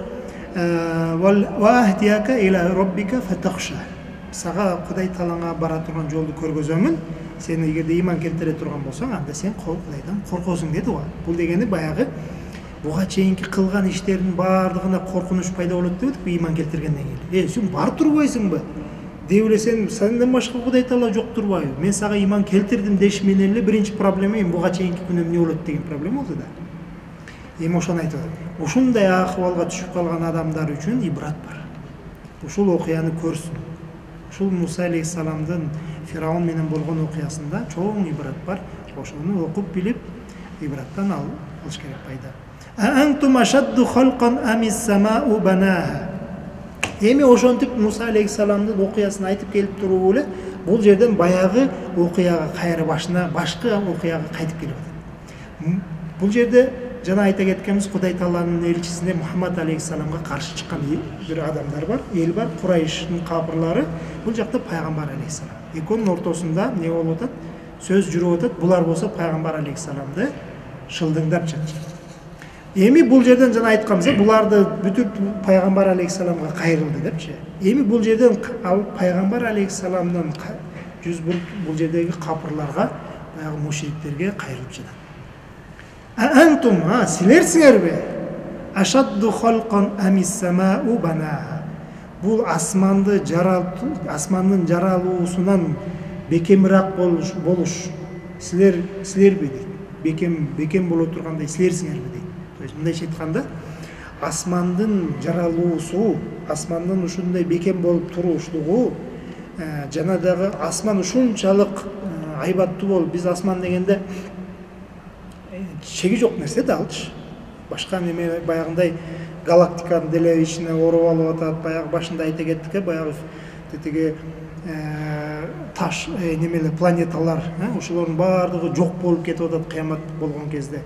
A: вахдияка иля роббика фатахша. Сага Кудай Таалаңа бара турган жолду көргөзөмүн. Сен эгерде ыйман келтире турган болсоң, анда сен Кудайдан коркосуң деди го. Бул дегени баягы буга чейинки кылган иштердин бардыгына коркунуч пайда болот дебедикпи ыйман келтиргенден кийин. Сен бар турбайсыңбы? Деп эле сенден башка Кудай Таала жок турбайбы? Мен сага ыйман келтирдим деш менен эле биринчи проблема буга чейинки күнөм эмне болот деген проблема болду да. Эми ошону айтып атат. Ушундай акыбалга түшүп калган адамдар үчүн ибрат бар. Ушул окуяны көрсүн. Ушул Муса алейхиссаламдын Фираун менен болгон окуясында чоң ибрат бар. Ошону окуп билип ибраттан алыш керек пайда. Антум ашадду халкан амис самау банаха. Эми ошентип Муса алейхиссаламдын окуясын айтып келип туруп эле бул жерден баягы окуяга кайра башка окуяга кайтып келип атат. Бул жерде жана айта кеткенбиз, Кудай Тааланын элчисине Мухаммад алейхиссаламга каршы чыккан бир адамдар бар, эл бар, Курайштын капырлары. Бул жакта пайгамбар алейхиссалам. Экөөнүн ортосунда не болуп атат? Сөз жүрүп атат. Булар болсо пайгамбар алейхиссаламды шылдыңдап жатышат. Эми бул жерден жана айтканбыз, буларды бүтүп пайгамбар алейхиссаламга кайрылды депчи. Эми бул жерден пайгамбар алейхиссаламдын жүз бул жердеги капырларга, баягы мушриктерге кайрылып жатат. Антум, силерсиңерби? Ашадду халкан амис самау банаха. Бул асмандын жаралуусунан бекемирак болуш. Силерби дейт. Бекем боло тургандай силерсиңерби дейт. То есть мындай айтканда, асмандын жаралуусу, асмандын ушундай бекем болуп туруштугу, жана дагы асман ушунчалык айбаттуу болуп, биз асман дегенде чеги жок нерсе да алчы. Башка неме баягындай галактиканын деле ичине ороп алып атат. Баягы башында айта кеттик, баягы тетиги таш немелер планеталар, ошолордун баардыгы жок болуп кетип атат кыямат болгон кезде.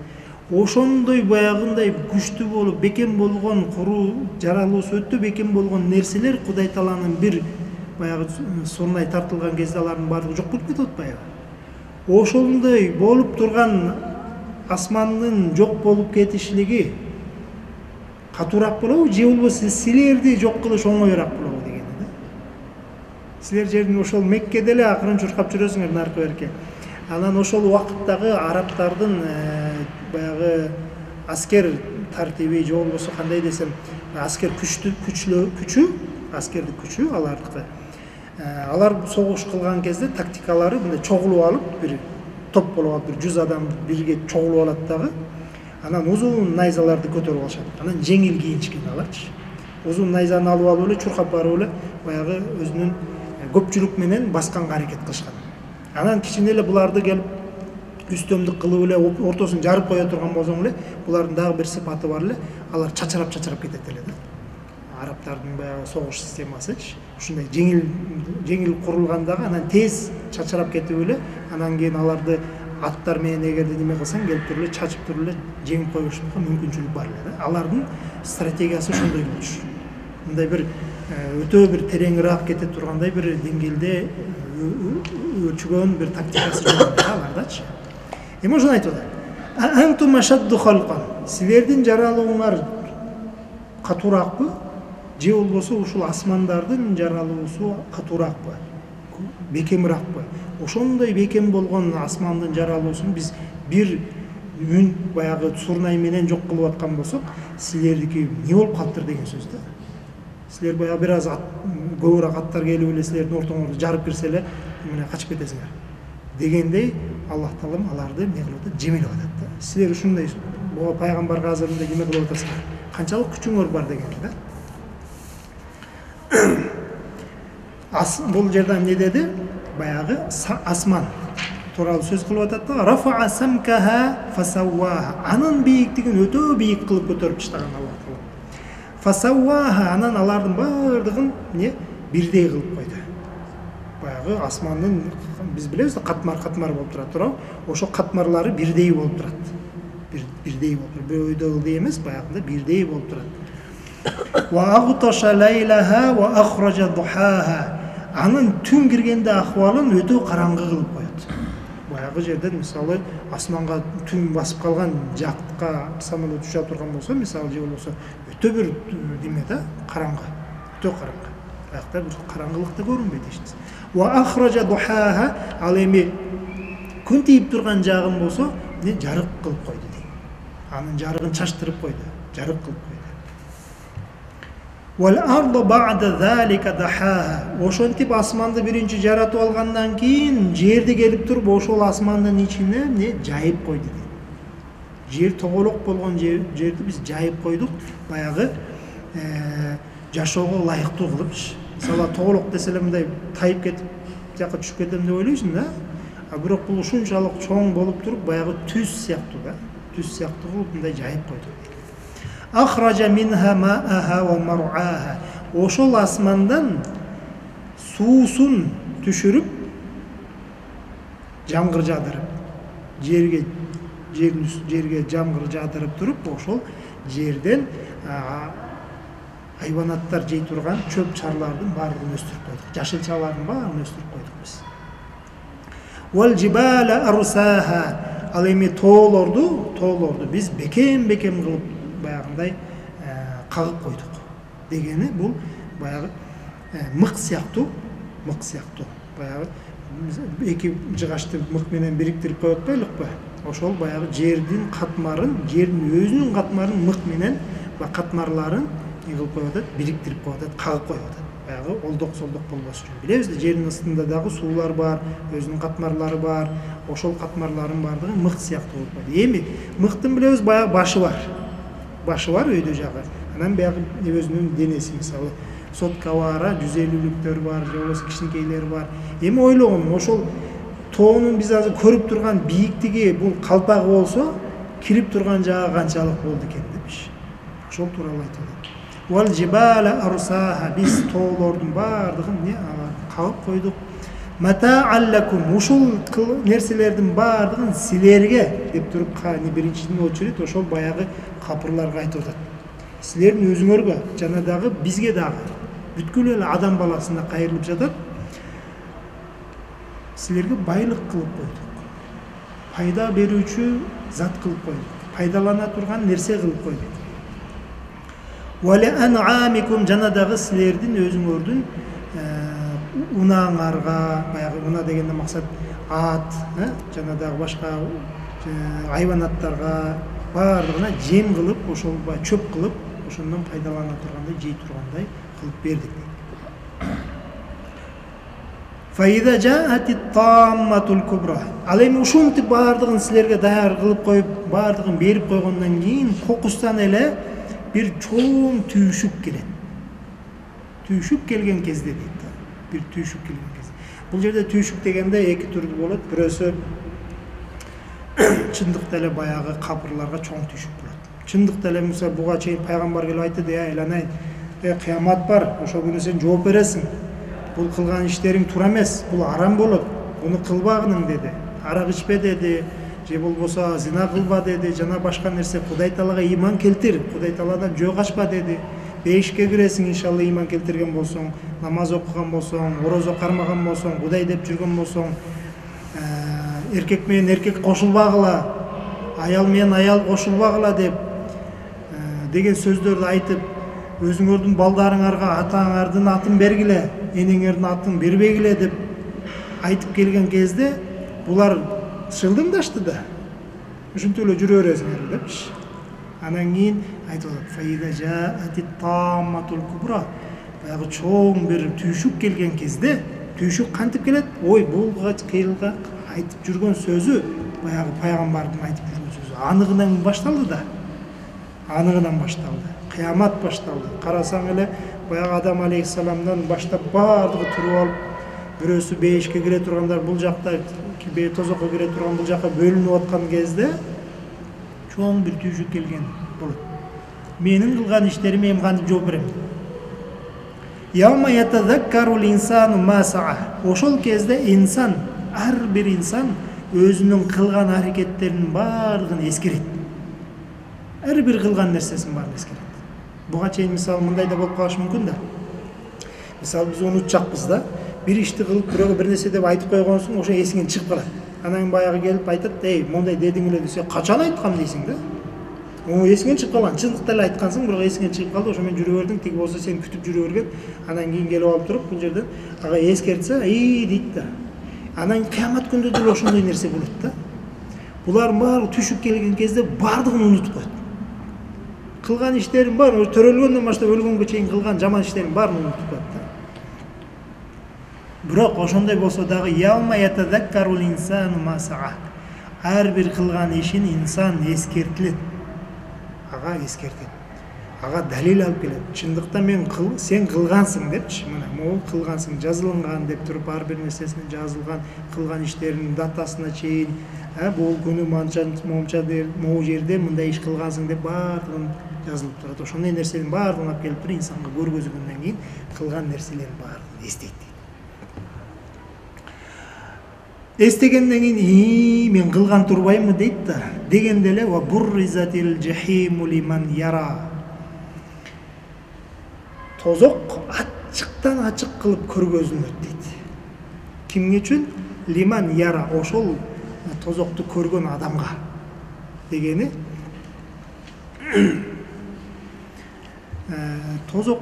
A: Ошондой баягындай күчтүү болуп, бекем болгон куруу жаралуусу өтө бекем болгон нерселер Кудай Тааланын бир баягы сонунай тартылган кезде алардын баардыгы жок болуп кетип атпайбы? Ошондой болуп турган асмандын жок болуп кетишлиги катуураак болобу, же болбосо силерди жок кылыш оңоюраак болобу дегени да. Силер жердин ошол Меккеде эле акырын чуркап жүрөсүңөр наркы берке. Анан ошол убакыттагы арабтардын баягы аскер тартиби, же болбосо кандай десем, аскер күчү, аскердик күчү алардыкы. Алар согуш кылган кезде тактикалары мындай чогулуп алып, бир топ болуп алып, бир 100 адам бирге чогулуп алат дагы. Анан узун найзаларды көтөрүп алышат. Анан жеңил кийинишкен аларчы. узун найзаны алып алып эле чуркап барып эле баягы өзүнүн көпчүлүк менен басканга аракет кылышкан. Анан кичине эле буларды келип үстөмдүк кылып эле ортосун жарып кое турган болсоң эле булардын дагы бир сыпаты бар эле, алар чачырап кетет эле да. Арабтардын баягы согуш системасычы ушундай жеңил курулгандагы, анан тез чачырап кетип эле, анан кийин аларды аттар менен эгерде неме кылсаң келип туруп эле чачып туруп эле жеңип коюшунга мүмкүнчүлүк бар эле да. Алардын стратегиясы ошондой болчу. Мындай бир өтө бир тереңирээк кете тургандай бир деңгээлде өчүгөн бир тактикасы жок алардачы. Эми ошону айтып атат. Антум ашадду халкан. Силердин жаралууңар катуураакпы? Же болбосо ушул асмандардын жаралуусу катуураакпы? Бекемиракпы? Ошондой бекем болгон асмандын жаралуусун биз бир үн баягы сурнай менен жок кылып аткан болсок, силердики эмне болуп калыптыр деген сөз да. Силер баягы бир аз көбүрөөк аттар келип эле силердин ортоңорду жарып кирсе эле эмне качып кетесиңер дегендей Аллах Таалам аларды эмне кылып атат, жемелеп атат да. Силер ушундай пайгамбарга азыр мындай эме кылып атасыңар. Канчалык күчүңөр бар дегенди да. Бул жерде эмне деди? Баягы асман тууралуу сөз кылып атат да. Рафаа самкаха фасавваха. Анын бийиктигин өтө бийик кылып көтөрүп таштаган Аллах Таала. Фасавваха, анан алардын баардыгын эмне бирдей кылып койду. Баягы асмандын биз билебиз да катмар болуп турат туурабы? Ошо катмарлары бирдей болуп турат. Бирдей болуп турат. Бирөөйдөй эмес, баягында бирдей болуп турат. Ва агташа лайлаха ва ахража духаха. Анын түн киргенде акыбалын өтө караңгы кылып коет. Баягы жерден мисалы асманга түн басып калган жакка самолет уча турган болсо, мисалы же болбосо өтө бир неме да, караңгы, өтө караңгы. Аякта бир караңгылыкта көрүнбөйт эч нерсе. Ва ахража духаха, ал эми күн тийип турган жагын болсо, эмне жарык кылып койду дейт. Анын жарыгын чачтырып койду, жарык кылып койду. Wal arda ba'da zalika dahaha. Ошентип асманды биринчи жаратып алгандан кийин жерди келип туруп ошол асмандын ичине эмне жайып койду дейт. Жер тоголок болгон жерди биз жайып койдук, баягы жашоого ылайыктуу кылыпчы. Мисалы тоголок десе эле мындай тайып кетип жакка түшүп кетем деп ойлойсуң да. А бирок бул ушунчалык чоң болуп туруп баягы түз сыяктуу да. Түз сыяктуу кылып мындай жайып койду. Ахража минха ма'аха ва мар'аха. Ошол асмандан суусун түшүрүп, жамгыр жаадырып, жерге жамгыр жаадырып туруп, ошол жерден хайванаттар жей турган чөп чарлардын баардыгын өстүрүп койдук. Жашылчалардын баарын өстүрүп койдук биз. Вал жибала арсаха. Ал эми тоолорду биз бекем кылып баягындай кагып койдук. Дегени бул баягы мык сыяктуу. Баягы эки жыгачты мык менен бириктирип коюп атпайлыкпы? Ошол баягы жердин катмарын, жердин өзүнүн катмарын мык менен ба катмарларын не кылып коюп атат, бириктирип коюп атат, кагып коюп атат. Баягы олдок-солдок болбош үчүн. Билебиз да, жердин астында дагы суулар бар, өзүнүн катмарлары бар. Ошол катмарлардын баардыгы мык сыяктуу болуп койду. Эми мыктын билебиз баягы башы бар өйдө жагы. Анан баягы өзүнүн денеси, мисалы соткалары, 150-лүктөр бар, же болбосо кичинекейлери бар. Эми ойлогонум, ошол тоонун биз азыр көрүп турган бийиктиги бул калпагы болсо, кирип турган жагы канчалык болду экен депчи. Ошол тууралуу айтылат. Вал жибала арсаха, биз тоолордун баардыгын кагып койдук. Матааллакум, ушул нерселердин баардыгын силерге деп туруп биринчиден очередь ошол баягы капырларга айтып атат. Силердин өзүңөргө жана дагы бизге дагы бүткүл эле адам баласына кайрылып жатат. Силерге байлык кылып койдук. Пайда берүүчү зат кылып койдук. Пайдалана турган нерсе кылып койдук. Вали ан'амикум, жана дагы силердин өзүңөрдүн унааңарга, баягы уна дегенде максат ат, жана дагы башка хайванаттарга баардыгына жем кылып, ошол чөп кылып, ошондон пайдалана тургандай, жей тургандай кылып бердик. Фаида жаатит тамматул кубра. Ал эми ушинтип баардыгын силерге даяр кылып коюп, баардыгын берип койгондон кийин кокустан эле бир чоң түйшүк келет. түйшүк келген кезде дейт да. Бир түйшүк келген кезде. Бул жерде түйшүк дегенде эки түрдүү болот. Бирөөсү чындыкта эле баягы кабырларга чоң түйшүк болот. Чындыкта эле мисалы буга чейин пайгамбар келип айтты да, айланай, кыямат бар, ошол күнү сен жооп бересиң. Бул кылган иштериң туура эмес, бул арам болот. Буну кылбагының деди. Арак ичпе деди, же болбосо зина кылба деди, жана башка нерсе. Кудай Таалага ыйман келтир, Кудай Тааладан жөө качпа деди. Бейишке киресиң иншалла ыйман келтирген болсоң, намаз окуган болсоң, орозо кармаган болсоң, Кудай деп жүргөн болсоң, эркек менен эркек кошулбагыла, аял менен аял кошулбагыла деген сөздөрдү айтып, өзүңөрдүн балдарыңарга атаңардын атын бергиле, энеңердин атын бербегиле деп айтып келген кезде булар шылдыңдашты да. Ушинтип эле жүрө бересиңер депчи. Анан кийин айтып атат: "Фаида жаати тамматул кубра". Баягы чоң бир түйшүк келген кезде, түйшүк кантип келет? Ой, булга кыйылга айтып жүргөн сөзү, баягы пайгамбардын айтып жүргөн сөзү аныгынан башталды да. Аныгынан башталды. Кыямат башталды. Карасаң эле баягы Адам алейхиссаламдан баштап баардыгы туруп алып, бирөөсү бейишке кире тургандар бул жакта, тозокко кире турган бул жакка бөлүнүп аткан кезде чоң бир түйшүк келген болот. Менин кылган иштериме эми кантип жооп берем? Яума ятазаккарул инсану ма саа. Ошол кезде инсан, ар бир инсан өзүнүн кылган аракеттеринин баардыгын эскерет. Ар бир кылган нерсесин баарын эскерет. Буга чейин мисалы мындай да болуп калышы мүмкүн да. Мисалы биз унутчакпыз да, бир ишти кылып бирөөгө бир нерсе деп айтып койгонсуң, ошо эсиңен чыгып калат. Анан баягы келип айтат: "Эй, мондай дедиң эле" десе, "Качан айткам" дейсиң да. О, эсиңен чыгып калган. Чындыкта эле айткансың, бирок эсиңен чыгып калды, ошо менен жүрө бердиң, тиги болсо сен күтүп жүрө берген. Анан кийин келип алып туруп, бул жерден ага эскертсе, дейт да. Анан кыямат күндө деле ошондой нерсе болот да. Булардын баары түшүп келген кезде баардыгын унутуп коет. Кылган иштерин баарын, төрөлгөндөн баштап өлгөнгө чейин кылган жаман иштерин баарын унутуп коет да. Бирок ошондой болсо дагы яума ятазаккарул инсану ма саа. Ар бир кылган ишин инсан эскертилет. Ага эскертет. Ага далил алып келет. Чындыкта сен кылгансың депчи, мына могу кылгансың, жазылган деп туруп ар бир нерсесине жазылган, кылган иштеринин датасына чейин, бул күнү момча могу жерде мындай иш кылгансың деп баардыгын жазылып турат. Ошондой нерсенин баардыгын алып келип туруп инсанга көргөзгөндөн кийин кылган нерселерин баардыгын эстейт. Эстегенден кийин мен кылган турбайммы дейт да. Дегенде эле ва бурризатил жахиму лиман яра. Тозок ачыктан ачык кылып көргөзүлөт дейт. Кимге үчүн? Лиман яра, ошол тозокту көргөн адамга дегени. Тозок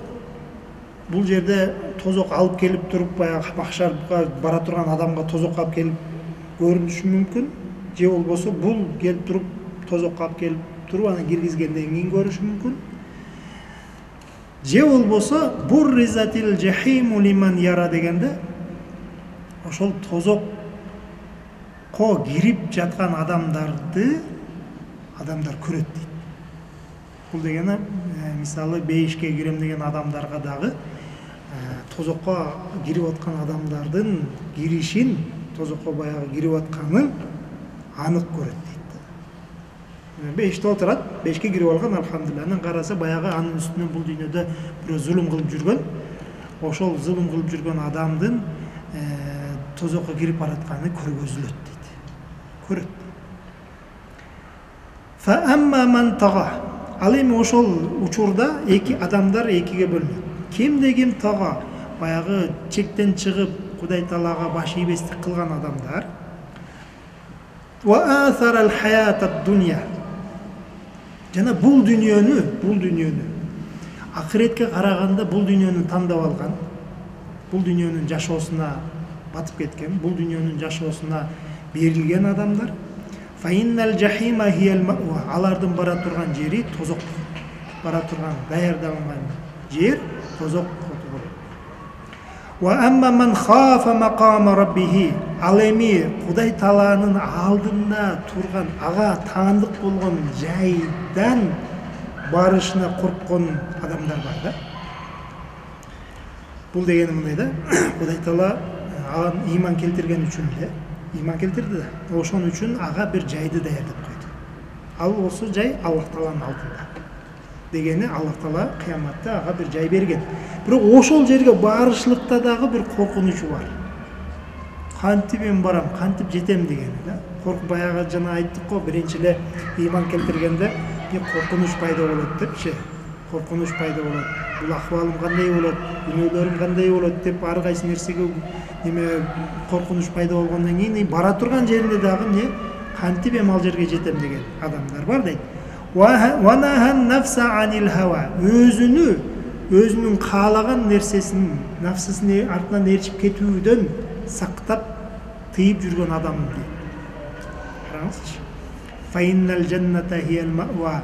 A: бул жерде тозок алып келип туруп, баягы махшарга бара турган адамга тозок алып келип көрүнүшү мүмкүн. Же болбосо бул келип туруп тозокко алып келип туруп аны киргизгенден кийин көрүшү мүмкүн. Же болбосо бурризатил жахиму лиман яра дегенде ошол тозокко кирип жаткан адамдар көрөт дейт. Бул дегени мисалы бейишке кирем деген адамдарга дагы тозокко кирип аткан адамдардын киришин, тозокко баягы кирип атканын анык көрөт дейт. Бейиште отурат, бейишке кирип алган, алхамдулилlah. Анан караса баягы анын үстүнөн бул дүйнөдө бирөө зулум кылып жүргөн, ошол зулум кылып жүргөн адамдын тозокко кирип баратканы көргөзүлөт дейт. Көрөт. Фа амма ман тага. Ал эми ошол учурда адамдар экиге бөлүнөт. Кимде ким тага, баягы чектен чыгып Кудай Таалага баш ийбестик кылган адамдар. Ва асарал хаятад дунья. Жана бул дүйнөнү акыретке караганда бул дүйнөнү тандап алган, бул дүйнөнүн жашоосуна батып кеткен, бул дүйнөнүн жашоосуна берилген адамдар. Фаиннал жахима хиял маъва. Алардын бара турган жери тозок. Бара турган даярдалган жер тозок болот. Ва амма ман хафа мақама раббихи. Ал эми Кудай Тааланын алдында турган, ага таандык болгон жайдан барышына корккон адамдар бар да. Бул дегени мындай да, Кудай Таала ага ыйман келтирген үчүн эле, ыйман келтирди да, ошон үчүн ага бир жайды даярдап койду. Ал болсо жай Аллах Тааланын алдында. Дегени Аллах Таала кыяматта ага бир жай берген. Бирок ошол жерге барышлыкта дагы бир коркунучу бар. Кантип мен барам, кантип жетем дегени да. Коркуп баягы жана айттык го, биринчи эле ыйман келтиргенде бир коркунуч пайда болот депчи. Коркунуч пайда болот. Бул акыбалым кандай болот, күнөөлөрүм кандай болот деп ар кайсы нерсеге неме коркунуч пайда болгондон кийин бара турган жеринде дагы эмне кантип эми ал жерге жетем деген адамдар бар дейт. Ванахан нафса анил хава. Өзүнүн каалаган нерсесин, нафсысынын артынан ээрчип кетүүдөн сактап тыйып жүргөн адам дейт. Караңызчы. Фаиннал жанната хиял маъва.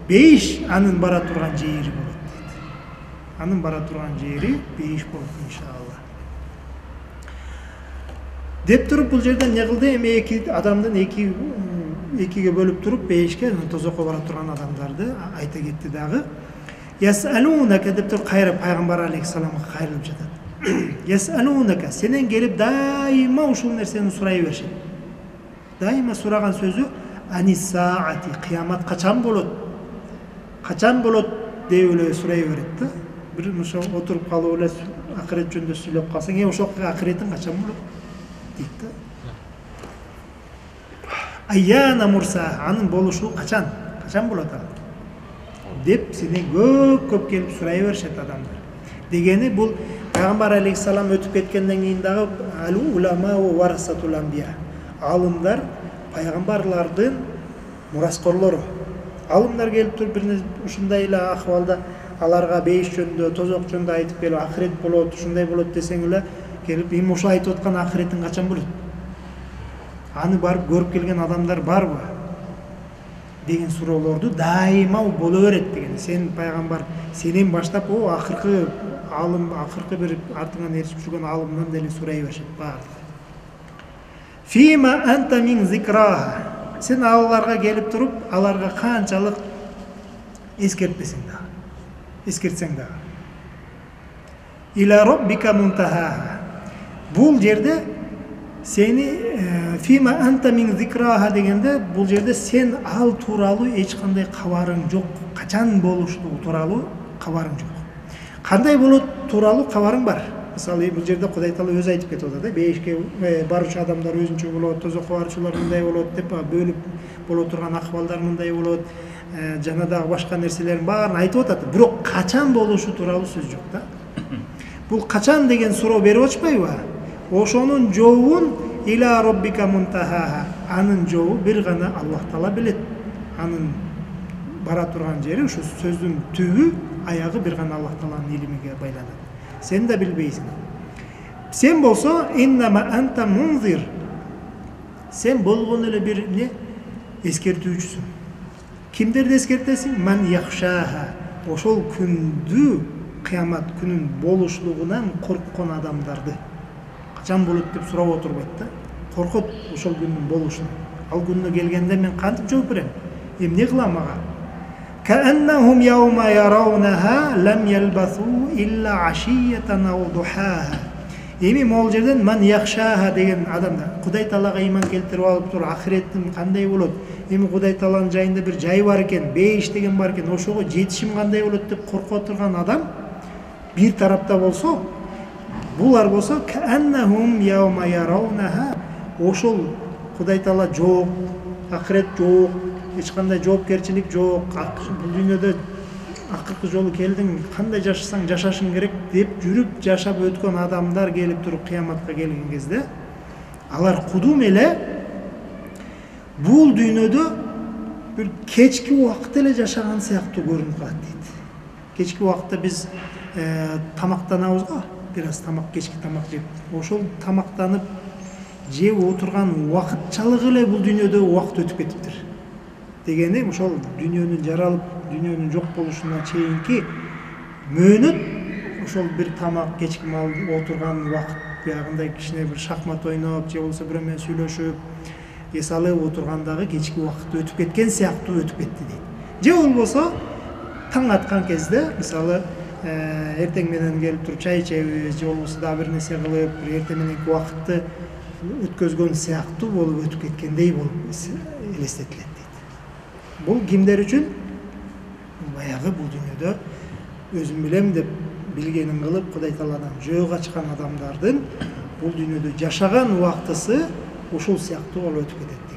A: Бейиш анын бара турган жери болот дейт. Анын бара турган жери бейиш болот иншалла. Деп туруп бул жерден не кылды? Эми эки адамдын экиге бөлүп туруп бейишке тозокко бара турган адамдарды айта кетти дагы. Ясалунака деп туруп кайра пайгамбар алейхиссаламга кайрылып жатат. Ясалунака сенен келип дайыма ушул нерсени сурай беришет. Дайыма сураган сөзү анисаати, кыямат качан болот? Качан болот деп эле сурай берет да. Бир ошо отуруп калып эле акырет жөнүндө сүйлөп калсаң, ошол акыретин качан болот дейт да. Айяна мурса, анын болушу качан болот ал? Деп сенен көп келип сурай беришет адамдар. Дегени бул пайгамбар алейхиссалам өтүп кеткенден кийин дагы улама варасатул амбия. Алымдар пайгамбарлардын мураскорлору. Алымдар келип туруп бир ушундай эле акыбалда аларга бейиш жөнүндө, тозок жөнүндө айтып келип, акырет болот, ушундай болот десең эле келип, эми ошо айтып аткан акыретин качан болот? Аны барып көрүп келген адамдар барбы? Деген суроолорду дайыма боло берет деген. Сен пайгамбар, сенен баштап акыркы алым, акыркы бир артыңан ээрчип жүргөн алымдан деле сурай беришет баардыгы. Фима анта мин зикраха. Сен аларга келип туруп, аларга канчалык эскертпесең дагы. Эскертсең дагы. Иля роббика мунтахаха. Бул жерде сени фима анта мин зикраха дегенде бул жерде сен ал тууралуу эч кандай кабарың жок. Качан болуштугу тууралуу кабарың жок. Кандай болот тууралуу кабарың бар. Мисалы бул жерде Кудай Таала өзү айтып кетип атат да, бейишке баруучу адамдар өзүнчө болот, тозокко баруучулар мындай болот деп бөлүп боло турган акыбалдар мындай болот, жана дагы башка нерселерин баарын айтып атат. Бирок качан болушу тууралуу сөз жок да. Бул качан деген суроо берип атышпайбы? Ошонун жообун иля роббика мунтахаха. Анын жообу бир гана Аллах Таала билет. Анын бара турган жери ушу сөздүн түбү, аягы бир гана Аллах Тааланын илимиге байланат. Сен да билбейсиң. Сен болсо иннама анта мунзир. Сен болгон эле бир эскертүүчүсүң. Кимдерди эскертесиң? Ман яхшаха. Ошол күндү, кыямат күнүн болушлугунан корккон адамдарды. Качан болот деп сурап отурбайт да. Коркот ошол күндүн болушунан. Ал күнүнө келгенде мен кантип жооп берем? Эмне кылам ага? كأنهم يوم يرونها لم يلبثوا إلا عشية أو ضحاها. Эми могул жерден ман яхшаха деген адамдар Кудай Таалага ыйман келтирип алып туруп акыреттин кандай болот? Эми Кудай Тааланын жайында бир жай бар экен, бейиш деген бар экен, ошого жетишим кандай болот деп коркуп турган адам бир тарапта болсо, булар болсо كأنهم يوم يرونها. Ошол Кудай Таала жок, акырет жок, эч кандай жоопкерчилик жок. Бул дүйнөдө акыркы жолу келдиң, кандай жашасаң жашашың керек деп жүрүп жашап өткөн адамдар келип туруп кыяматка келген кезде алар кудум эле бул дүйнөдө бир кечки убакыт эле жашаган сыяктуу көрүнүп калат дейт. Кечки убакытта биз тамактанабыз го, бир аз тамак, кечки тамак жеп. Ошол тамактанып жеп отурган убакытчалык эле бул дүйнөдө убакыт өтүп кетиптир. Дегени ошол дүйнөнүн жаралып, дүйнөнүн жок болушуна чейинки мөөнөт ошол бир тамак, кечки мал отурган убакыт, биягындай кичине бир шахмат ойноп, же болбосо бирөө менен сүйлөшүп, эс алып отургандагы кечки убакыт өтүп кеткен сыяктуу өтүп кетти дейт. Же болбосо таң аткан кезде, мисалы эртең менен келип туруп чай ичебиз же болбосо дагы бир нерсе кылып бир эртең мененки убакытты өткөзгөн сыяктуу болуп өтүп кеткендей болуп элестетилет дейт. Бул кимдер үчүн? Баягы бул дүйнөдө өзүм билем деп билгенин кылып Кудай Тааладан жөө качкан адамдардын бул дүйнөдө жашаган убактысы ушул сыяктуу болуп өтүп кетет.